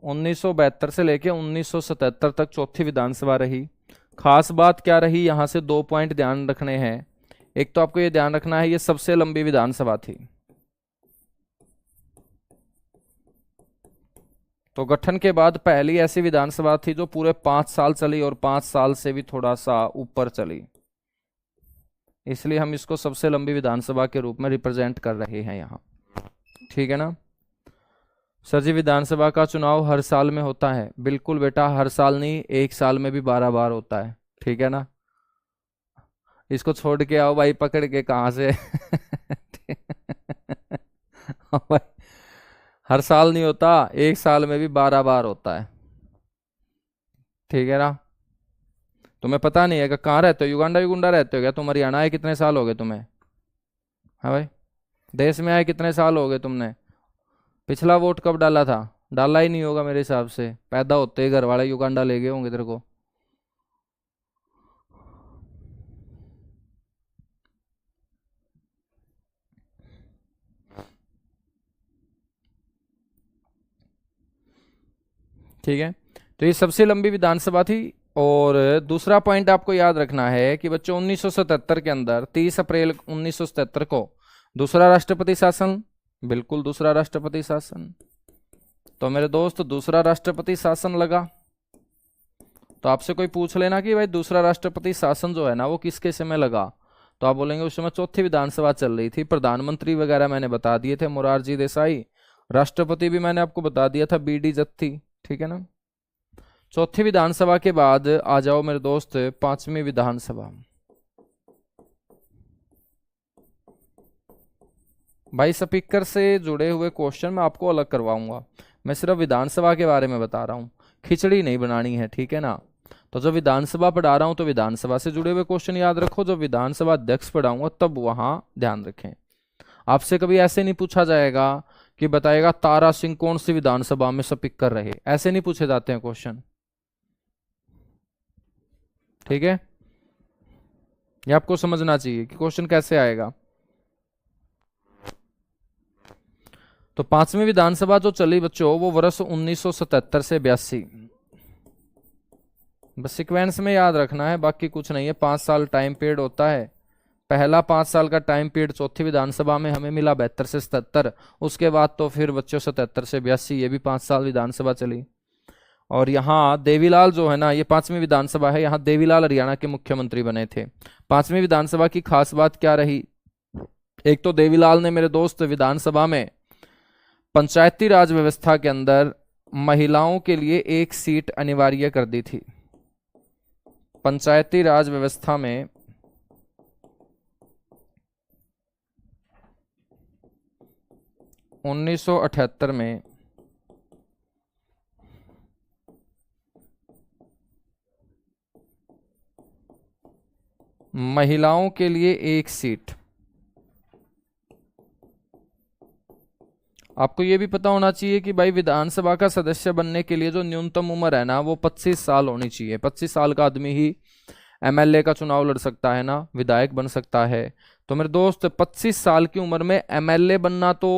Speaker 1: 1972 से लेकर 1977 तक चौथी विधानसभा रही। खास बात क्या रही, यहां से 2 पॉइंट ध्यान रखने हैं। एक तो आपको ये ध्यान रखना है ये सबसे लंबी विधानसभा थी। तो गठन के बाद पहली ऐसी विधानसभा थी जो पूरे 5 साल चली और 5 साल से भी थोड़ा सा ऊपर चली, इसलिए हम इसको सबसे लंबी विधानसभा के रूप में रिप्रेजेंट कर रहे हैं यहाँ। ठीक है ना सर जी? विधानसभा का चुनाव हर साल में होता है? बिल्कुल बेटा, हर साल नहीं, एक साल में भी 12 बार होता है। ठीक है ना, इसको छोड़ के आओ भाई पकड़ के कहां से हाँ भाई, हर साल नहीं होता, एक साल में भी 12 बार होता है। ठीक है ना, तुम्हें पता नहीं है कि कहाँ रहते हो? युगांडा युगांडा रहते हो क्या तुम? हरियाणा आए कितने साल हो गए तुम्हें? हाँ भाई, देश में आए कितने साल हो गए तुमने? पिछला वोट कब डाला था? डाला ही नहीं होगा मेरे हिसाब से, पैदा होते ही घर वाले युगांडा ले गए होंगे तेरे को। ठीक है, तो ये सबसे लंबी विधानसभा थी। और दूसरा पॉइंट आपको याद रखना है कि बच्चों 1977 के अंदर 30 अप्रैल 1977 को दूसरा राष्ट्रपति शासन, बिल्कुल दूसरा राष्ट्रपति शासन। तो मेरे दोस्त दूसरा राष्ट्रपति शासन लगा। तो आपसे कोई पूछ लेना कि भाई दूसरा राष्ट्रपति शासन जो है ना वो किसके समय लगा, तो आप बोलेंगे उस समय चौथी विधानसभा चल रही थी। प्रधानमंत्री वगैरह मैंने बता दिए थे, मोरारजी देसाई। राष्ट्रपति भी मैंने आपको बता दिया था, बीडी जत्ती। ठीक है ना, चौथी विधानसभा के बाद आ जाओ मेरे दोस्त पांचवी विधानसभा। भाई स्पीकर से जुड़े हुए क्वेश्चन मैं आपको अलग करवाऊंगा, मैं सिर्फ विधानसभा के बारे में बता रहा हूँ, खिचड़ी नहीं बनानी है। ठीक है ना, तो जब विधानसभा पढ़ा रहा हूं तो विधानसभा से जुड़े हुए क्वेश्चन याद रखो, जब विधानसभा अध्यक्ष पढ़ाऊंगा तब वहां ध्यान रखें। आपसे कभी ऐसे नहीं पूछा जाएगा कि बताएगा तारा सिंह कौन सी विधानसभा में स्पीकर रहे, ऐसे नहीं पूछे जाते हैं क्वेश्चन। ठीक है, ये आपको समझना चाहिए कि क्वेश्चन कैसे आएगा। तो पांचवी विधानसभा जो चली बच्चों वो वर्ष 1977 से 82, बस सीक्वेंस में याद रखना है, बाकी कुछ नहीं है। 5 साल टाइम पीरियड होता है, पहला 5 साल का टाइम पीरियड चौथी विधानसभा में हमें मिला 72 से 77। उसके बाद तो फिर बच्चों 77 से 82, ये भी 5 साल विधानसभा चली। और यहाँ देवीलाल जो है ना, ये 5वीं विधानसभा है, यहाँ देवीलाल हरियाणा के मुख्यमंत्री बने थे। 5वीं विधानसभा की खास बात क्या रही? एक तो देवीलाल ने मेरे दोस्त विधानसभा में पंचायती राज व्यवस्था के अंदर महिलाओं के लिए एक सीट अनिवार्य कर दी थी। पंचायती राज व्यवस्था में 1978 में महिलाओं के लिए एक सीट। आपको यह भी पता होना चाहिए कि भाई विधानसभा का सदस्य बनने के लिए जो न्यूनतम उम्र है ना, वो 25 साल होनी चाहिए। 25 साल का आदमी ही एमएलए का चुनाव लड़ सकता है ना, विधायक बन सकता है। तो मेरे दोस्त 25 साल की उम्र में एमएलए बनना तो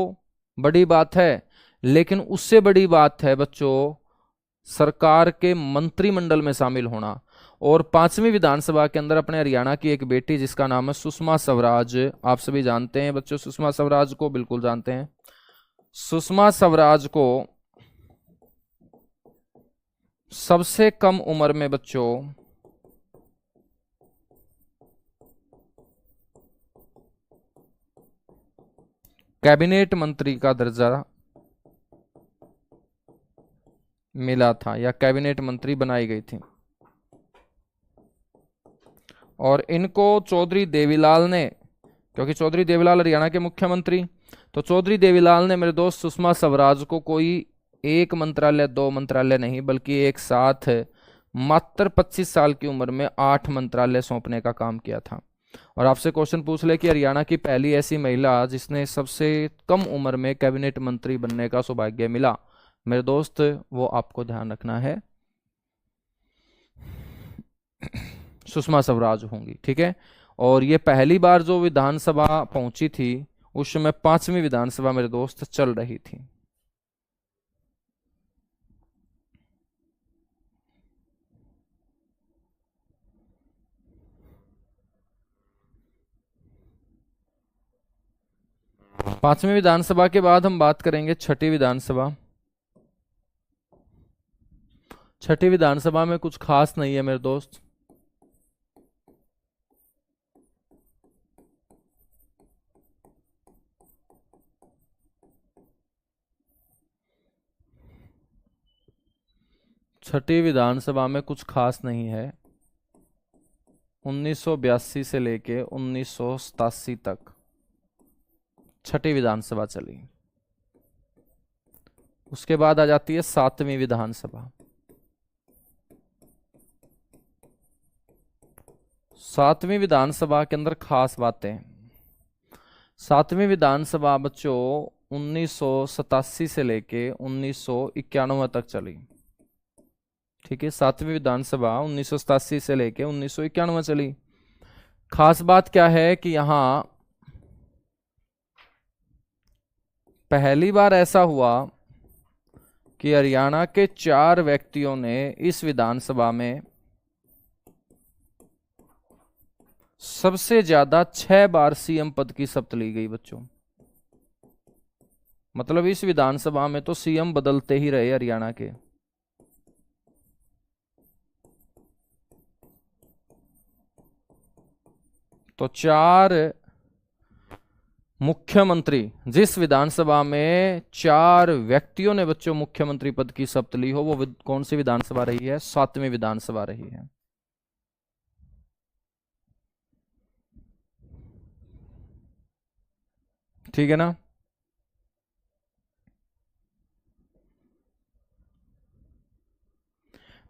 Speaker 1: बड़ी बात है, लेकिन उससे बड़ी बात है बच्चों सरकार के मंत्रिमंडल में शामिल होना। और 5वीं विधानसभा के अंदर अपने हरियाणा की एक बेटी जिसका नाम है सुषमा स्वराज, आप सभी जानते हैं बच्चों, सुषमा स्वराज को बिल्कुल जानते हैं। सुषमा स्वराज को सबसे कम उम्र में बच्चों कैबिनेट मंत्री का दर्जा मिला था, या कैबिनेट मंत्री बनाई गई थी। और इनको चौधरी देवीलाल ने, क्योंकि चौधरी देवीलाल हरियाणा के मुख्यमंत्री, तो चौधरी देवीलाल ने मेरे दोस्त सुषमा स्वराज को कोई एक मंत्रालय 2 मंत्रालय नहीं, बल्कि एक साथ मात्र 25 साल की उम्र में 8 मंत्रालय सौंपने का काम किया था। और आपसे क्वेश्चन पूछ ले कि हरियाणा की पहली ऐसी महिला जिसने सबसे कम उम्र में कैबिनेट मंत्री बनने का सौभाग्य मिला, मेरे दोस्त वो आपको ध्यान रखना है सुषमा स्वराज होंगी, ठीक है। और ये पहली बार जो विधानसभा पहुंची थी उस समय 5वीं विधानसभा मेरे दोस्त चल रही थी। पांचवी विधानसभा के बाद हम बात करेंगे छठी विधानसभा। छठी विधानसभा में कुछ खास नहीं है मेरे दोस्त। छठी विधानसभा में कुछ खास नहीं है। 1982 से लेके 1987 तक छठी विधानसभा चली। उसके बाद आ जाती है 7वीं विधानसभा। 7वीं विधानसभा के अंदर खास बातें। 7वीं विधानसभा बच्चों 1987 से लेके 1991 तक चली, ठीक है। 7वीं विधानसभा 1987 से लेके 1991 चली। खास बात क्या है कि यहां पहली बार ऐसा हुआ कि हरियाणा के 4 व्यक्तियों ने इस विधानसभा में सबसे ज्यादा 6 बार सीएम पद की शपथ ली गई बच्चों। मतलब इस विधानसभा में तो सीएम बदलते ही रहे हरियाणा के। तो 4 मुख्यमंत्री, जिस विधानसभा में 4 व्यक्तियों ने बच्चों मुख्यमंत्री पद की शपथ ली हो, वो कौन सी विधानसभा रही है? 7वीं विधानसभा रही है। ठीक है ना।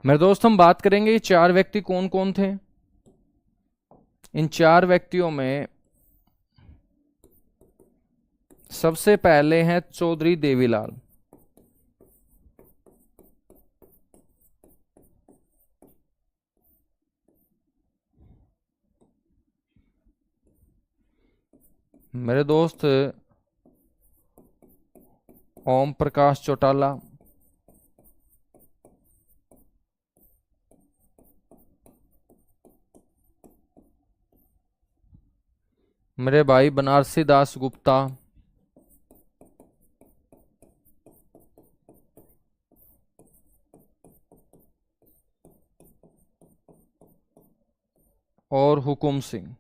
Speaker 1: मेरे दोस्त हम बात करेंगे ये 4 व्यक्ति कौन कौन थे। इन 4 व्यक्तियों में सबसे पहले हैं चौधरी देवीलाल। मेरे दोस्त ओम प्रकाश चौटाला, मेरे भाई बनारसी दास गुप्ता, और हुकुम सिंह।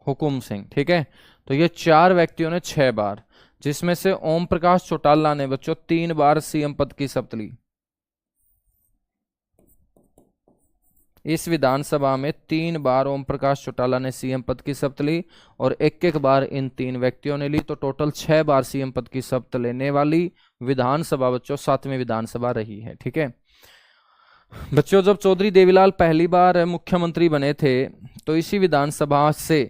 Speaker 1: हुकुम सिंह, ठीक है। तो ये चार व्यक्तियों ने 6 बार, जिसमें से ओम प्रकाश चौटाला ने बच्चों 3 बार सीएम पद की शपथ ली। इस विधानसभा में 3 बार ओम प्रकाश चौटाला ने सीएम पद की शपथ ली और एक एक बार इन 3 व्यक्तियों ने ली, तो टोटल 6 बार सीएम पद की शपथ लेने वाली विधानसभा बच्चों 7वीं विधानसभा रही है, ठीक है। बच्चों जब चौधरी देवीलाल पहली बार मुख्यमंत्री बने थे तो इसी विधानसभा से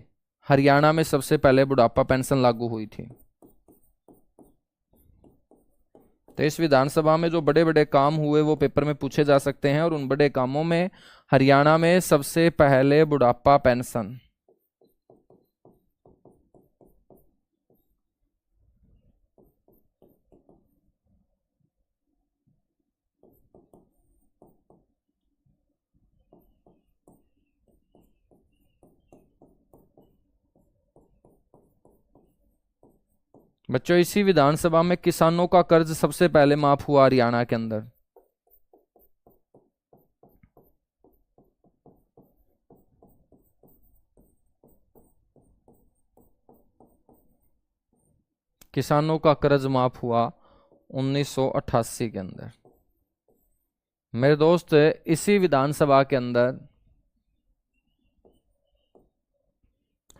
Speaker 1: हरियाणा में सबसे पहले बुढ़ापा पेंशन लागू हुई थी। तो इस विधानसभा में जो बड़े बड़े काम हुए वो पेपर में पूछे जा सकते हैं, और उन बड़े कामों में हरियाणा में सबसे पहले बुढ़ापा पेंशन, बच्चों इसी विधानसभा में किसानों का कर्ज सबसे पहले माफ हुआ हरियाणा के अंदर। किसानों का कर्ज माफ हुआ 1988 के अंदर। मेरे दोस्त इसी विधानसभा के अंदर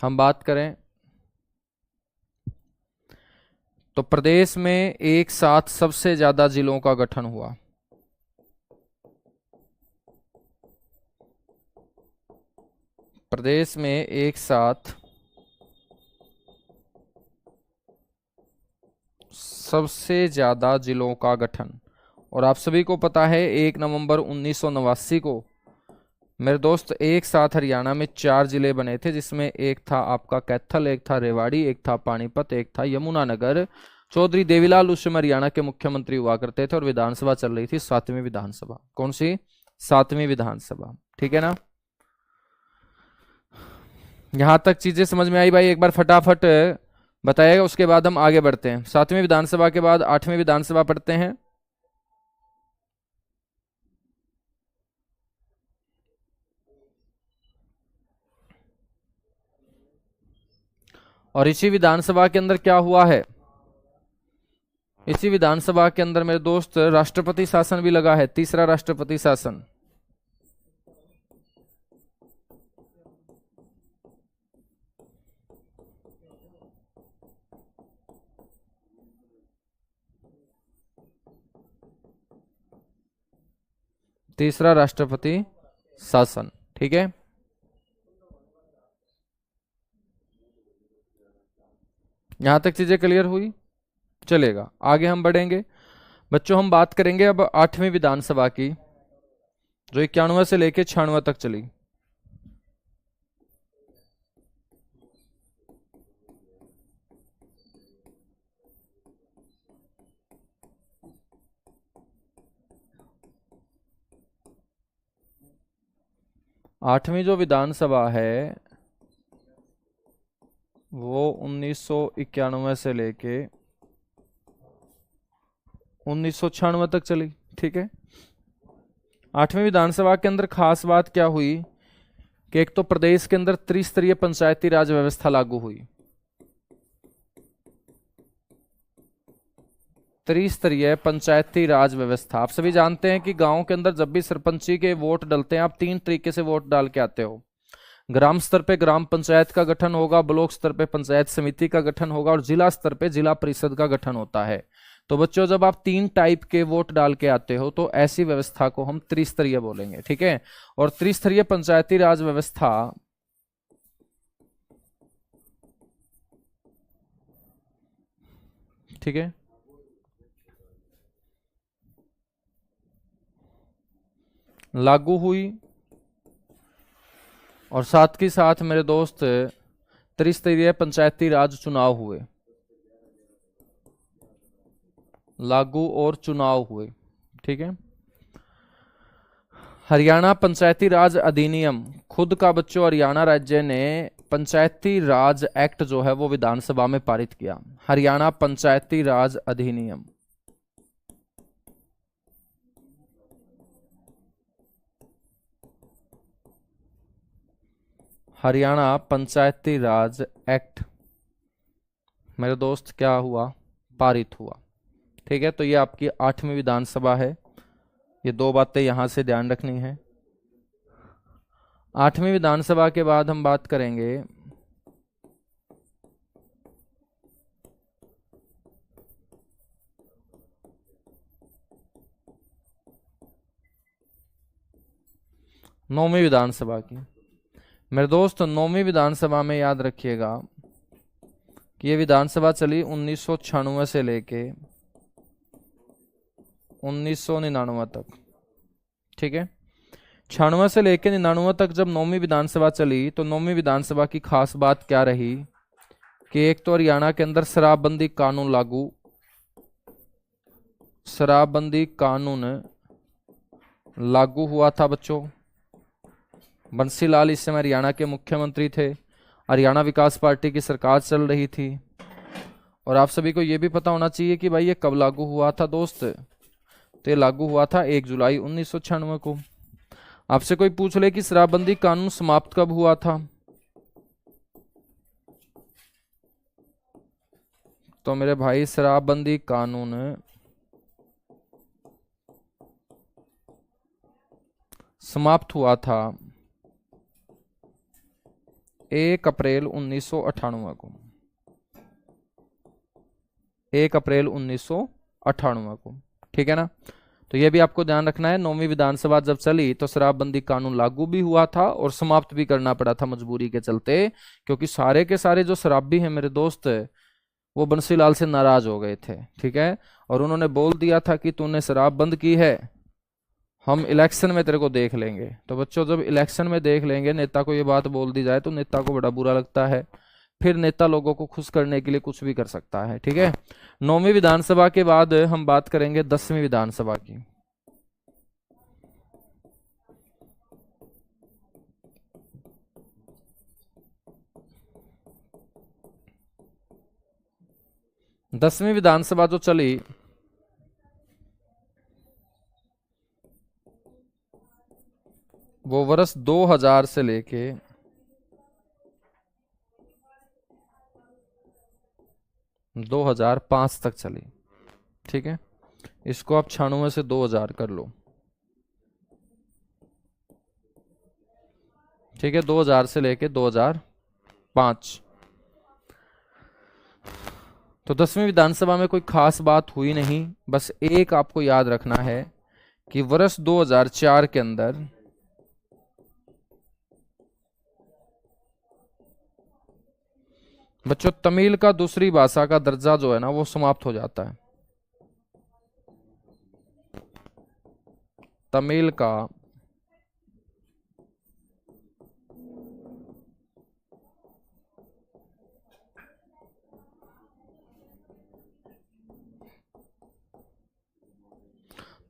Speaker 1: हम बात करें तो प्रदेश में एक साथ सबसे ज्यादा जिलों का गठन हुआ। प्रदेश में एक साथ सबसे ज्यादा जिलों का गठन, और आप सभी को पता है 1 नवंबर 1989 को मेरे दोस्त एक साथ हरियाणा में 4 जिले बने थे, जिसमें एक था आपका कैथल, एक था रेवाड़ी, एक था पानीपत, एक था यमुनानगर। चौधरी देवीलाल उस समय हरियाणा के मुख्यमंत्री हुआ करते थे और विधानसभा चल रही थी 7वीं विधानसभा। कौन सी? 7वीं विधानसभा, ठीक है ना। यहां तक चीजें समझ में आई भाई? एक बार फटाफट बताइएगा, उसके बाद हम आगे बढ़ते हैं। 7वीं विधानसभा के बाद 8वीं विधानसभा पढ़ते हैं। और इसी विधानसभा के अंदर क्या हुआ है? इसी विधानसभा के अंदर मेरे दोस्त राष्ट्रपति शासन भी लगा है, तीसरा राष्ट्रपति शासन। तीसरा राष्ट्रपति शासन, ठीक है। यहां तक चीजें क्लियर हुई? चलेगा, आगे हम बढ़ेंगे। बच्चों हम बात करेंगे अब 8वीं विधानसभा की, जो 91 से लेकर 96 तक चली। आठवीं जो विधानसभा है वो 1991 से लेके 1996 तक चली, ठीक है। 8वीं विधानसभा के अंदर खास बात क्या हुई कि एक तो प्रदेश के अंदर त्रिस्तरीय पंचायती राज व्यवस्था लागू हुई। त्रिस्तरीय पंचायती राज व्यवस्था, आप सभी जानते हैं कि गांव के अंदर जब भी सरपंची के वोट डलते हैं, आप 3 तरीके से वोट डाल के आते हो। ग्राम स्तर पे ग्राम पंचायत का गठन होगा, ब्लॉक स्तर पे पंचायत समिति का गठन होगा, और जिला स्तर पे जिला परिषद का गठन होता है। तो बच्चों जब आप 3 टाइप के वोट डाल के आते हो तो ऐसी व्यवस्था को हम त्रिस्तरीय बोलेंगे, ठीक है। और त्रिस्तरीय पंचायती राज व्यवस्था ठीक है लागू हुई, और साथ ही साथ मेरे दोस्त त्रिस्तरीय पंचायती राज चुनाव हुए, लागू और चुनाव हुए, ठीक है। हरियाणा पंचायती राज अधिनियम, खुद का बच्चों हरियाणा राज्य ने पंचायती राज एक्ट जो है वो विधानसभा में पारित किया। हरियाणा पंचायती राज अधिनियम, हरियाणा पंचायती राज एक्ट मेरे दोस्त क्या हुआ, पारित हुआ। ठीक है, तो ये आपकी 8वीं विधानसभा है। ये दो बातें यहां से ध्यान रखनी है। 8वीं विधानसभा के बाद हम बात करेंगे नौवीं विधानसभा की। मेरे दोस्त 9वीं विधानसभा में याद रखिएगा कि ये विधानसभा चली 1996 से लेके 1999 तक। ठीक है, 96 से लेके 99 तक जब 9वीं विधानसभा चली तो 9वीं विधानसभा की खास बात क्या रही कि एक तो हरियाणा के अंदर शराबबंदी कानून लागू, शराबबंदी कानून लागू हुआ था बच्चों। बंसी लाल इस समय हरियाणा के मुख्यमंत्री थे। हरियाणा विकास पार्टी की सरकार चल रही थी। और आप सभी को यह भी पता होना चाहिए कि भाई ये कब लागू हुआ था दोस्त, तो ये लागू हुआ था 1 जुलाई 1996 को। आपसे कोई पूछ ले कि शराबबंदी कानून समाप्त कब हुआ था, तो मेरे भाई शराबबंदी कानून समाप्त हुआ था 1 अप्रैल 1998 को। 1 अप्रैल 1998 को। ठीक है ना, तो यह भी आपको ध्यान रखना है। 9वीं विधानसभा जब चली तो शराबबंदी कानून लागू भी हुआ था और समाप्त भी करना पड़ा था मजबूरी के चलते, क्योंकि सारे के सारे जो शराबी हैं मेरे दोस्त वो बंसीलाल से नाराज हो गए थे। ठीक है, और उन्होंने बोल दिया था कि तूने शराब बंद की है, हम इलेक्शन में तेरे को देख लेंगे। तो बच्चों जब इलेक्शन में देख लेंगे, नेता को ये बात बोल दी जाए तो नेता को बड़ा बुरा लगता है। फिर नेता लोगों को खुश करने के लिए कुछ भी कर सकता है। ठीक है, 9वीं विधानसभा के बाद हम बात करेंगे 10वीं विधानसभा की। दसवीं विधानसभा जो चली वो वर्ष 2000 से लेके 2005 तक चली। ठीक है, इसको आप 96 से 2000 कर लो। ठीक है, 2000 से लेके 2005। तो 10वीं विधानसभा में कोई खास बात हुई नहीं, बस एक आपको याद रखना है कि वर्ष 2004 के अंदर बच्चों तमिल का दूसरी भाषा का दर्जा जो है ना वो समाप्त हो जाता है। तमिल का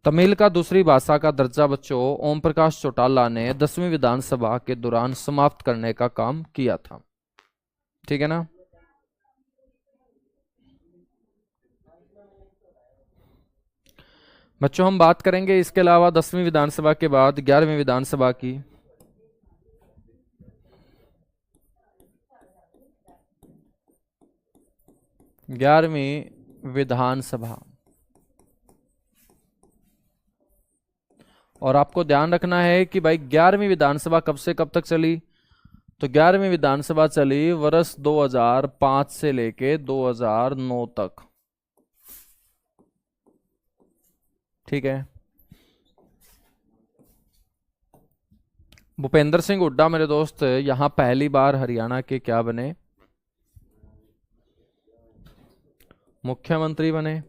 Speaker 1: तमिल का दूसरी भाषा का दर्जा बच्चों ओम प्रकाश चौटाला ने 10वीं विधानसभा के दौरान समाप्त करने का काम किया था। ठीक है ना, बच्चों हम बात करेंगे इसके अलावा 10वीं विधानसभा के बाद 11वीं विधानसभा की। 11वीं विधानसभा, और आपको ध्यान रखना है कि भाई 11वीं विधानसभा कब से कब तक चली, तो 11वीं विधानसभा चली वर्ष 2005 से लेके 2009 तक। ठीक है, भूपेंद्र सिंह हुड्डा मेरे दोस्त यहां पहली बार हरियाणा के क्या बने, मुख्यमंत्री बने।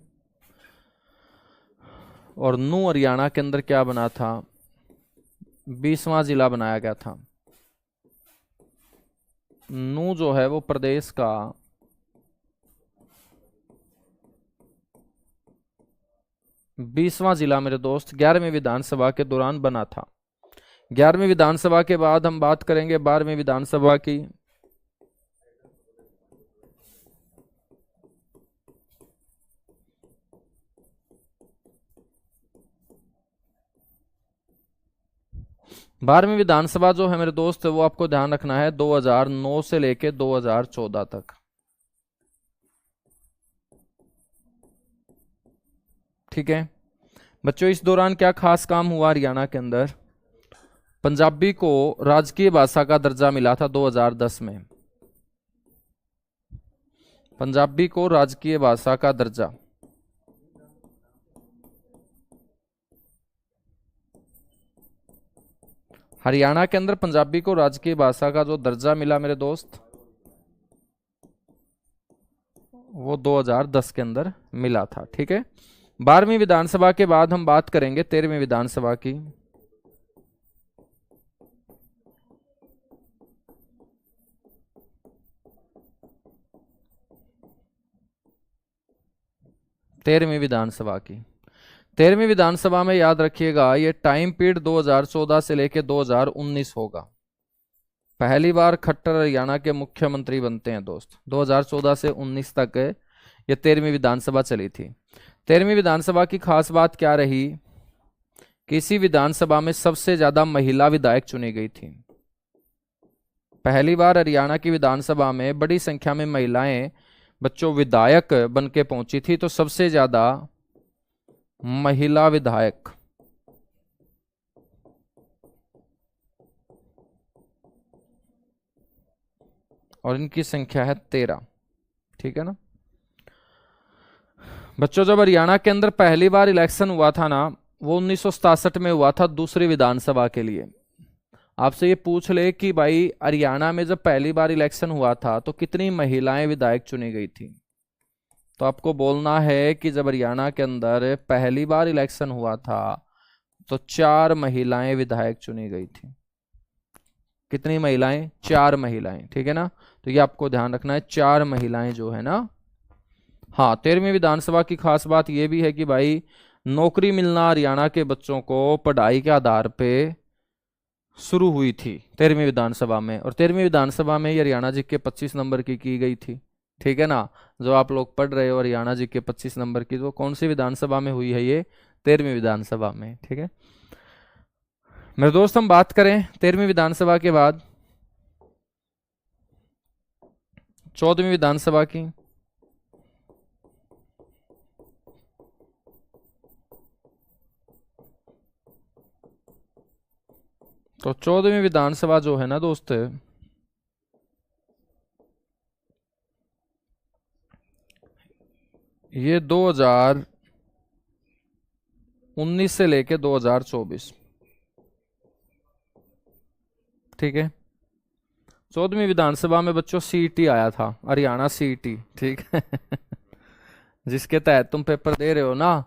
Speaker 1: और नू हरियाणा के अंदर क्या बना था, 20वां जिला बनाया गया था। नू जो है वो प्रदेश का 20वां जिला मेरे दोस्त 11वीं विधानसभा के दौरान बना था। 11वीं विधानसभा के बाद हम बात करेंगे 12वीं विधानसभा की। बारहवीं विधानसभा जो है मेरे दोस्त वो आपको ध्यान रखना है 2009 से लेके 2014 तक। ठीक है बच्चों, इस दौरान क्या खास काम हुआ हरियाणा के अंदर? पंजाबी को राजकीय भाषा का दर्जा मिला था 2010 में। पंजाबी को राजकीय भाषा का दर्जा। हरियाणा के अंदर पंजाबी को राजकीय भाषा का जो दर्जा मिला मेरे दोस्त वो 2010 के अंदर मिला था। ठीक है 12वीं विधानसभा के बाद हम बात करेंगे 13वीं विधानसभा की। तेरहवीं विधानसभा की 13वीं विधानसभा में याद रखिएगा ये टाइम पीरियड 2014 से लेकर 2019 होगा। पहली बार खट्टर हरियाणा के मुख्यमंत्री बनते हैं दोस्त। 2014 से 19 तक ये 13वीं विधानसभा चली थी। 13वीं विधानसभा की खास बात क्या रही? किसी विधानसभा में सबसे ज्यादा महिला विधायक चुनी गई थी। पहली बार हरियाणा की विधानसभा में बड़ी संख्या में महिलाएं बच्चों विधायक बन के पहुंची थी, तो सबसे ज्यादा महिला विधायक। और इनकी संख्या है 13। ठीक है ना बच्चों, जब हरियाणा के अंदर पहली बार इलेक्शन हुआ था ना वो 1967 में हुआ था दूसरी विधानसभा के लिए। आपसे ये पूछ ले कि भाई हरियाणा में जब पहली बार इलेक्शन हुआ था तो कितनी महिलाएं विधायक चुनी गई थी, तो आपको बोलना है कि जब हरियाणा के अंदर पहली बार इलेक्शन हुआ था तो 4 महिलाएं विधायक चुनी गई थी। कितनी महिलाएं? 4 महिलाएं। ठीक है ना, तो ये आपको ध्यान रखना है 4 महिलाएं जो है ना। हाँ 13वीं विधानसभा की खास बात यह भी है कि भाई नौकरी मिलना हरियाणा के बच्चों को पढ़ाई के आधार पे शुरू हुई थी 13वीं विधानसभा में। और 13वीं विधानसभा में हरियाणा जी के 25 नंबर की गई थी। ठीक है ना, जो आप लोग पढ़ रहे हो हरियाणा जी के 25 नंबर की, तो कौन सी विधानसभा में हुई है? ये 13वीं विधानसभा में। ठीक है मेरे दोस्त, हम बात करें 13वीं विधानसभा के बाद 14वीं विधानसभा की। तो 14वीं विधानसभा जो है ना दोस्त ये 2019 से लेके 2024। ठीक है 14वीं विधानसभा में बच्चों सीईटी आया था, हरियाणा सीईटी। ठीक है जिसके तहत तुम पेपर दे रहे हो ना,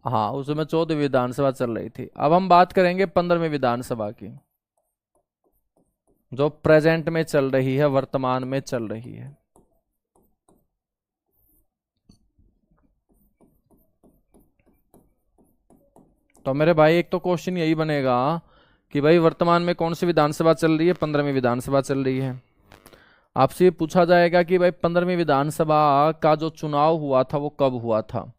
Speaker 1: हाँ उसमें 14वीं विधानसभा चल रही थी। अब हम बात करेंगे 15वीं विधानसभा की जो प्रेजेंट में चल रही है, वर्तमान में चल रही है। तो मेरे भाई एक तो क्वेश्चन यही बनेगा कि भाई वर्तमान में कौन सी विधानसभा चल रही है? 15वीं विधानसभा चल रही है। आपसे ये पूछा जाएगा कि भाई 15वीं विधानसभा का जो चुनाव हुआ था वो कब हुआ था?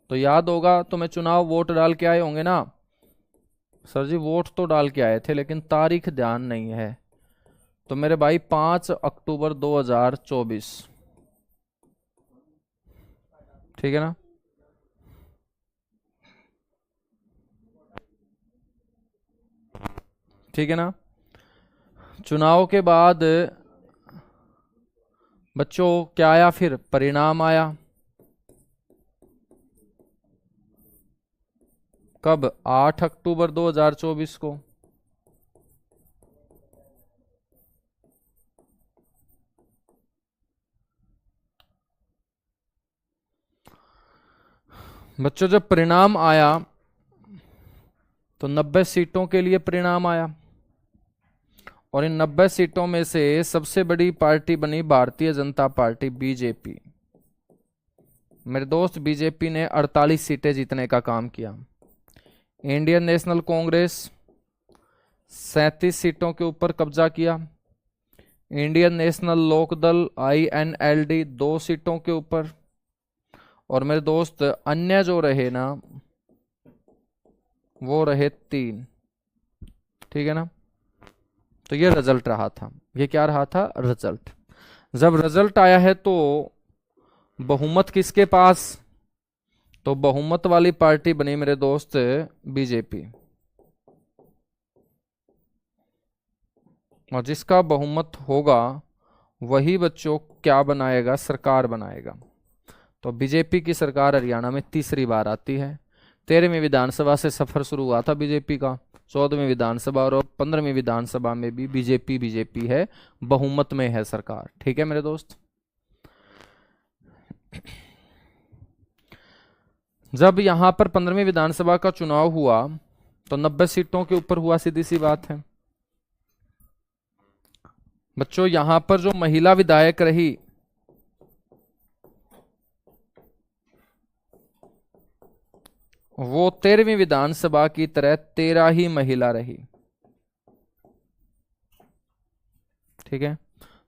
Speaker 1: तो याद होगा तुम्हें, चुनाव वोट डाल के आए होंगे ना सर जी? वोट तो डाल के आए थे लेकिन तारीख ध्यान नहीं है। तो मेरे भाई 5 अक्टूबर 2024। ठीक है ना, ठीक है ना। चुनाव के बाद बच्चों क्या आया? फिर परिणाम आया। कब? 8 अक्टूबर 2024 को। बच्चों जब परिणाम आया तो 90 सीटों के लिए परिणाम आया और इन 90 सीटों में से सबसे बड़ी पार्टी बनी भारतीय जनता पार्टी, बीजेपी। मेरे दोस्त बीजेपी ने 48 सीटें जीतने का काम किया। इंडियन नेशनल कांग्रेस 37 सीटों के ऊपर कब्जा किया। इंडियन नेशनल लोकदल INLD 2 सीटों के ऊपर। और मेरे दोस्त अन्य जो रहे ना वो रहे 3। ठीक है ना। तो ये रिजल्ट रहा था। ये क्या रहा था? रिजल्ट। जब रिजल्ट आया है तो बहुमत किसके पास? तो बहुमत वाली पार्टी बनी मेरे दोस्त बीजेपी। और जिसका बहुमत होगा वही बच्चों क्या बनाएगा? सरकार बनाएगा। तो बीजेपी की सरकार हरियाणा में तीसरी बार आती है। 13वीं विधानसभा से सफर शुरू हुआ था बीजेपी का। 14वीं विधानसभा और 15वीं विधानसभा में भी बीजेपी है, बहुमत में है सरकार। ठीक है मेरे दोस्त। जब यहां पर 15वीं विधानसभा का चुनाव हुआ तो 90 सीटों के ऊपर हुआ, सीधी सी बात है बच्चों। यहां पर जो महिला विधायक रही वो 13वीं विधानसभा की तरह 13 ही महिला रही। ठीक है।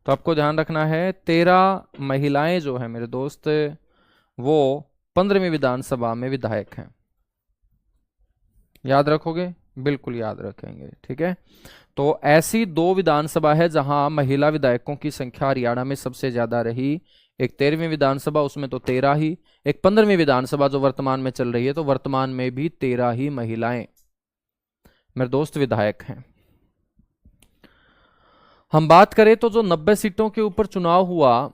Speaker 1: तो आपको ध्यान रखना है 13 महिलाएं जो है मेरे दोस्त वो 15वीं विधानसभा में विधायक हैं। याद रखोगे? बिल्कुल याद रखेंगे। ठीक है। तो ऐसी 2 विधानसभा है जहां महिला विधायकों की संख्या हरियाणा में सबसे ज्यादा रही। एक 13वीं विधानसभा, उसमें तो 13 ही। एक 15वीं विधानसभा जो वर्तमान में चल रही है, तो वर्तमान में भी 13 ही महिलाएं मेरे दोस्त विधायक हैं। हम बात करें तो जो 90 सीटों के ऊपर चुनाव हुआ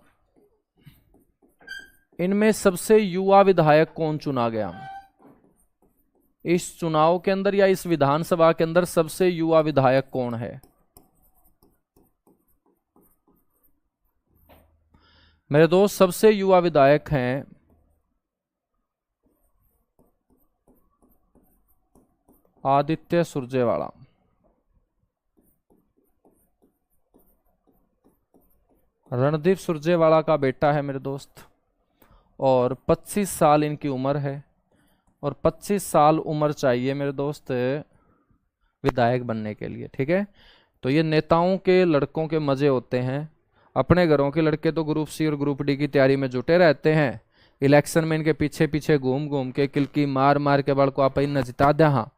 Speaker 1: इनमें सबसे युवा विधायक कौन चुना गया? इस चुनाव के अंदर या इस विधानसभा के अंदर सबसे युवा विधायक कौन है? मेरे दोस्त सबसे युवा विधायक हैं आदित्य सुरजेवाला। रणदीप सुरजेवाला का बेटा है मेरे दोस्त। और 25 साल इनकी उम्र है। और 25 साल उम्र चाहिए मेरे दोस्त विधायक बनने के लिए। ठीक है। तो ये नेताओं के लड़कों के मजे होते हैं। अपने घरों के लड़के तो ग्रुप सी और ग्रुप डी की तैयारी में जुटे रहते हैं। इलेक्शन में इनके पीछे पीछे घूम घूम के किलकी मार मार के बल को आप इन जिता दे। हाँ।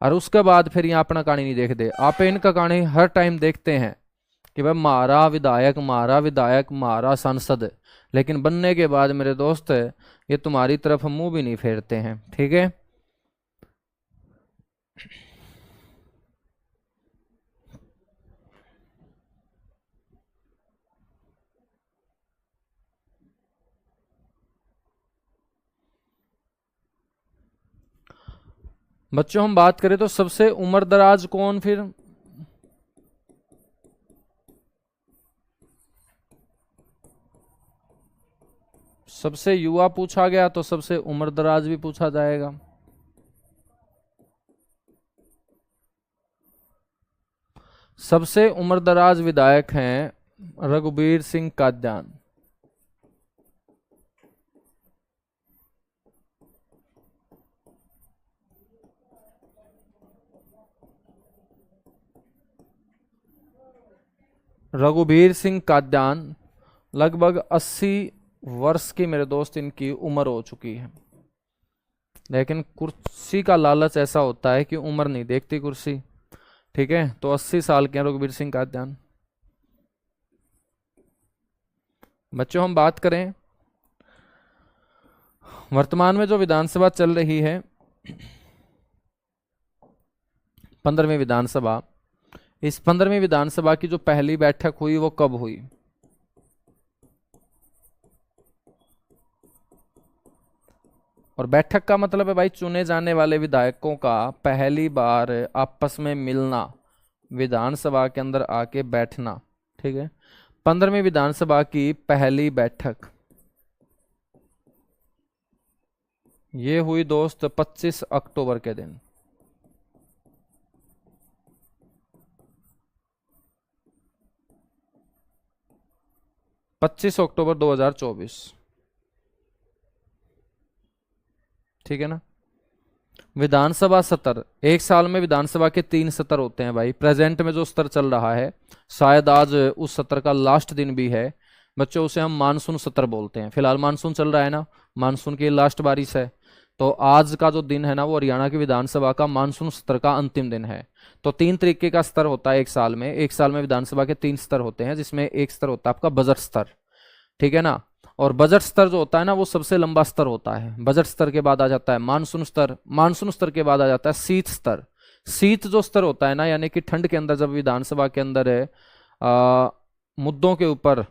Speaker 1: और उसके बाद फिर यहाँ अपना कहानी नहीं देखते। आप इनका कहानी हर टाइम देखते हैं कि भाई मारा विधायक, मारा विधायक, मारा सांसद, लेकिन बनने के बाद मेरे दोस्त ये तुम्हारी तरफ मुंह भी नहीं फेरते हैं। ठीक है। बच्चों हम बात करें तो सबसे उम्र दराज कौन? फिर सबसे युवा पूछा गया तो सबसे उम्र दराज भी पूछा जाएगा। सबसे उम्र दराज विधायक हैं रघुबीर सिंह काद्यान। रघुबीर सिंह काद्यान लगभग 80 वर्ष की मेरे दोस्त इनकी उम्र हो चुकी है। लेकिन कुर्सी का लालच ऐसा होता है कि उम्र नहीं देखती कुर्सी। ठीक है। तो 80 साल के हैं रघुबीर सिंह काद्यान। बच्चों हम बात करें वर्तमान में जो विधानसभा चल रही है 15वीं विधानसभा, इस 15वीं विधानसभा की जो पहली बैठक हुई वो कब हुई? और बैठक का मतलब है भाई चुने जाने वाले विधायकों का पहली बार आपस में मिलना, विधानसभा के अंदर आके बैठना। ठीक है। 15वीं विधानसभा की पहली बैठक ये हुई दोस्त 25 अक्टूबर के दिन। अक्टूबर 2024। ठीक है ना। विधानसभा सत्र, एक साल में विधानसभा के 3 सत्र होते हैं भाई। प्रेजेंट में जो सत्र चल रहा है, शायद आज उस सत्र का लास्ट दिन भी है बच्चों, उसे हम मानसून सत्र बोलते हैं। फिलहाल मानसून चल रहा है ना, मानसून की लास्ट बारिश है, तो आज का जो दिन है ना वो हरियाणा की विधानसभा का मानसून सत्र का अंतिम दिन है। तो 3 तरीके का स्तर होता है एक साल में। एक साल में विधानसभा के 3 स्तर होते हैं, जिसमें एक स्तर होता है आपका बजट स्तर, ठीक है ना। और बजट स्तर जो होता है ना वो सबसे लंबा स्तर होता है। बजट स्तर के बाद आ जाता है मानसून स्तर, मानसून स्तर के बाद आ जाता है शीत स्तर। शीत जो स्तर होता है ना, यानी कि ठंड के अंदर जब विधानसभा के अंदर मुद्दों के ऊपर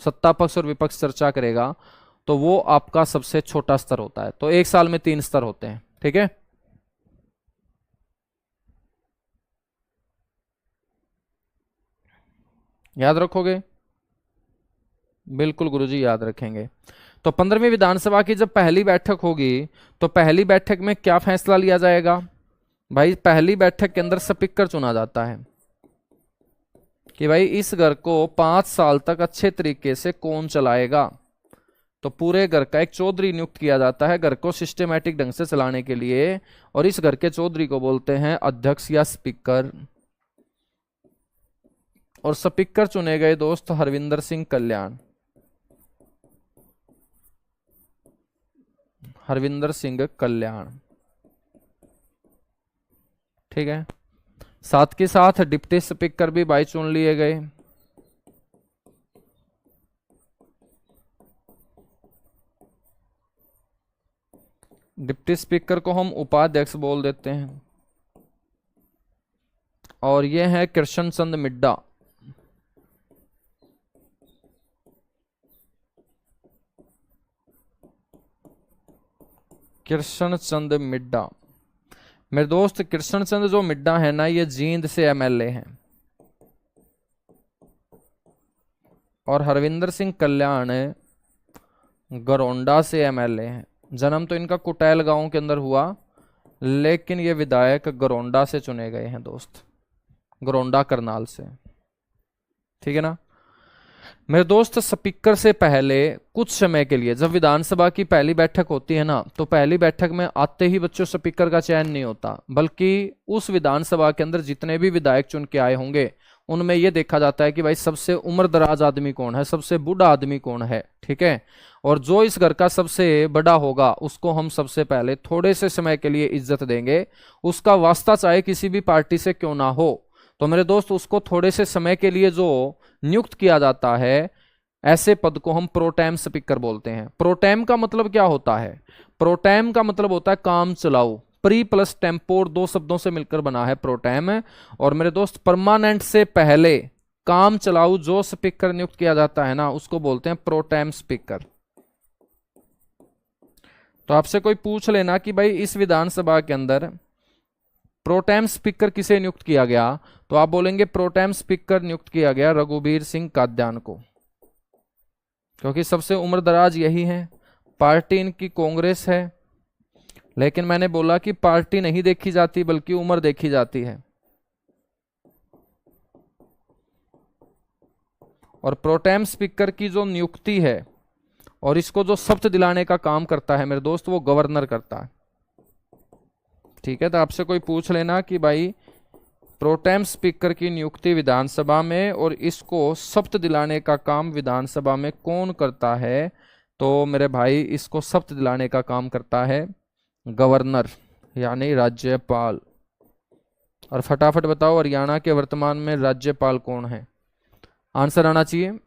Speaker 1: सत्ता पक्ष और विपक्ष चर्चा करेगा, तो वो आपका सबसे छोटा स्तर होता है। तो एक साल में 3 स्तर होते हैं, ठीक है। याद रखोगे? बिल्कुल गुरुजी याद रखेंगे। तो 15वीं विधानसभा की जब पहली बैठक होगी, तो पहली बैठक में क्या फैसला लिया जाएगा भाई? पहली बैठक के अंदर स्पीकर चुना जाता है कि भाई इस घर को 5 साल तक अच्छे तरीके से कौन चलाएगा। तो पूरे घर का एक चौधरी नियुक्त किया जाता है घर को सिस्टमैटिक ढंग से चलाने के लिए, और इस घर के चौधरी को बोलते हैं अध्यक्ष या स्पीकर। और स्पीकर चुने गए दोस्त हरविंदर सिंह कल्याण, हरविंदर सिंह कल्याण, ठीक है। साथ के साथ डिप्टी स्पीकर भी भाई चुन लिए गए। डिप्टी स्पीकर को हम उपाध्यक्ष बोल देते हैं, और ये है कृष्ण चंद मिड्डा। कृष्ण चंद मिड्डा, मेरे दोस्त कृष्ण चंद जो मिड्डा है ना, ये जींद से एमएलए हैं। और हरविंदर सिंह कल्याण गरौंडा से एमएलए हैं। जन्म तो इनका कुटैल गांव के अंदर हुआ, लेकिन ये विधायक गरौंडा से चुने गए हैं दोस्त, गरौंडा करनाल से, ठीक है ना। मेरे दोस्त स्पीकर से पहले कुछ समय के लिए, जब विधानसभा की पहली बैठक होती है ना, तो पहली बैठक में आते ही बच्चों स्पीकर का चयन नहीं होता, बल्कि उस विधानसभा के अंदर जितने भी विधायक चुन के आए होंगे उनमें यह देखा जाता है कि भाई सबसे उम्र दराज आदमी कौन है, सबसे बूढ़ा आदमी कौन है, ठीक है। और जो इस घर का सबसे बड़ा होगा उसको हम सबसे पहले थोड़े से समय के लिए इज्जत देंगे, उसका वास्ता चाहे किसी भी पार्टी से क्यों ना हो। तो मेरे दोस्त उसको थोड़े से समय के लिए जो नियुक्त किया जाता है, ऐसे पद को हम प्रोटेम स्पीकर बोलते हैं। प्रोटेम का मतलब क्या होता है? प्रोटेम का मतलब होता है काम चलाओ। प्री प्लस टेम्पोर 2 शब्दों से मिलकर बना है प्रोटेम। और मेरे दोस्त परमानेंट से पहले काम चलाऊ जो स्पीकर नियुक्त किया जाता है ना, उसको बोलते हैं प्रोटेम स्पीकर। तो आपसे कोई पूछ लेना कि भाई इस विधानसभा के अंदर प्रोटेम स्पीकर किसे नियुक्त किया गया, तो आप बोलेंगे प्रोटेम स्पीकर नियुक्त किया गया रघुबीर सिंह काद्यान को, क्योंकि सबसे उम्र दराज यही है। पार्टी इनकी कांग्रेस है, लेकिन मैंने बोला कि पार्टी नहीं देखी जाती बल्कि उम्र देखी जाती है। और प्रोटेम स्पीकर की जो नियुक्ति है और इसको जो शपथ दिलाने का काम करता है मेरे दोस्त, वो गवर्नर करता है, ठीक है। तो आपसे कोई पूछ लेना कि भाई प्रोटेम स्पीकर की नियुक्ति विधानसभा में और इसको शपथ दिलाने का काम विधानसभा में कौन करता है, तो मेरे भाई इसको शपथ दिलाने का काम करता है गवर्नर यानी राज्यपाल। और फटाफट बताओ हरियाणा के वर्तमान में राज्यपाल कौन है? आंसर आना चाहिए।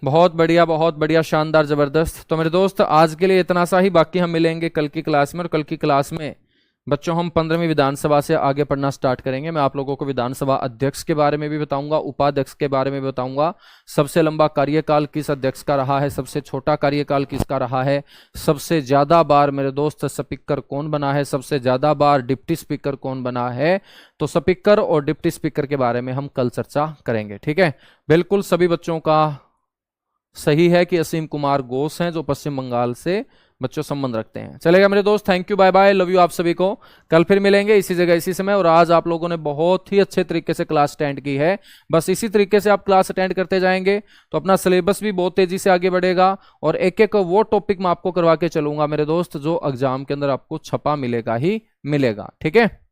Speaker 1: बहुत बढ़िया, शानदार, जबरदस्त। तो मेरे दोस्त आज के लिए इतना सा ही, बाकी हम मिलेंगे कल की क्लास में। और कल की क्लास में बच्चों हम 15वीं विधानसभा से आगे पढ़ना स्टार्ट करेंगे। मैं आप लोगों को विधानसभा अध्यक्ष के बारे में भी बताऊंगा, उपाध्यक्ष के बारे में भी बताऊंगा, सबसे लंबा कार्यकाल किस अध्यक्ष का रहा है, सबसे छोटा कार्यकाल किसका रहा है, सबसे ज्यादा बार मेरे दोस्त स्पीकर कौन बना है, सबसे ज्यादा बार डिप्टी स्पीकर कौन बना है। तो स्पीकर और डिप्टी स्पीकर के बारे में हम कल चर्चा करेंगे, ठीक है। बिल्कुल सभी बच्चों का सही है कि असीम कुमार घोष हैं जो पश्चिम बंगाल से बच्चों संबंध रखते हैं। चलेगा मेरे दोस्त, thank you, bye bye, love you आप सभी को। कल फिर मिलेंगे इसी जगह इसी समय। और आज आप लोगों ने बहुत ही अच्छे तरीके से क्लास अटेंड की है, बस इसी तरीके से आप क्लास अटेंड करते जाएंगे तो अपना सिलेबस भी बहुत तेजी से आगे बढ़ेगा और एक एक वो टॉपिक मैं आपको करवा के चलूंगा मेरे दोस्त जो एग्जाम के अंदर आपको छपा मिलेगा ही मिलेगा। ठीक है।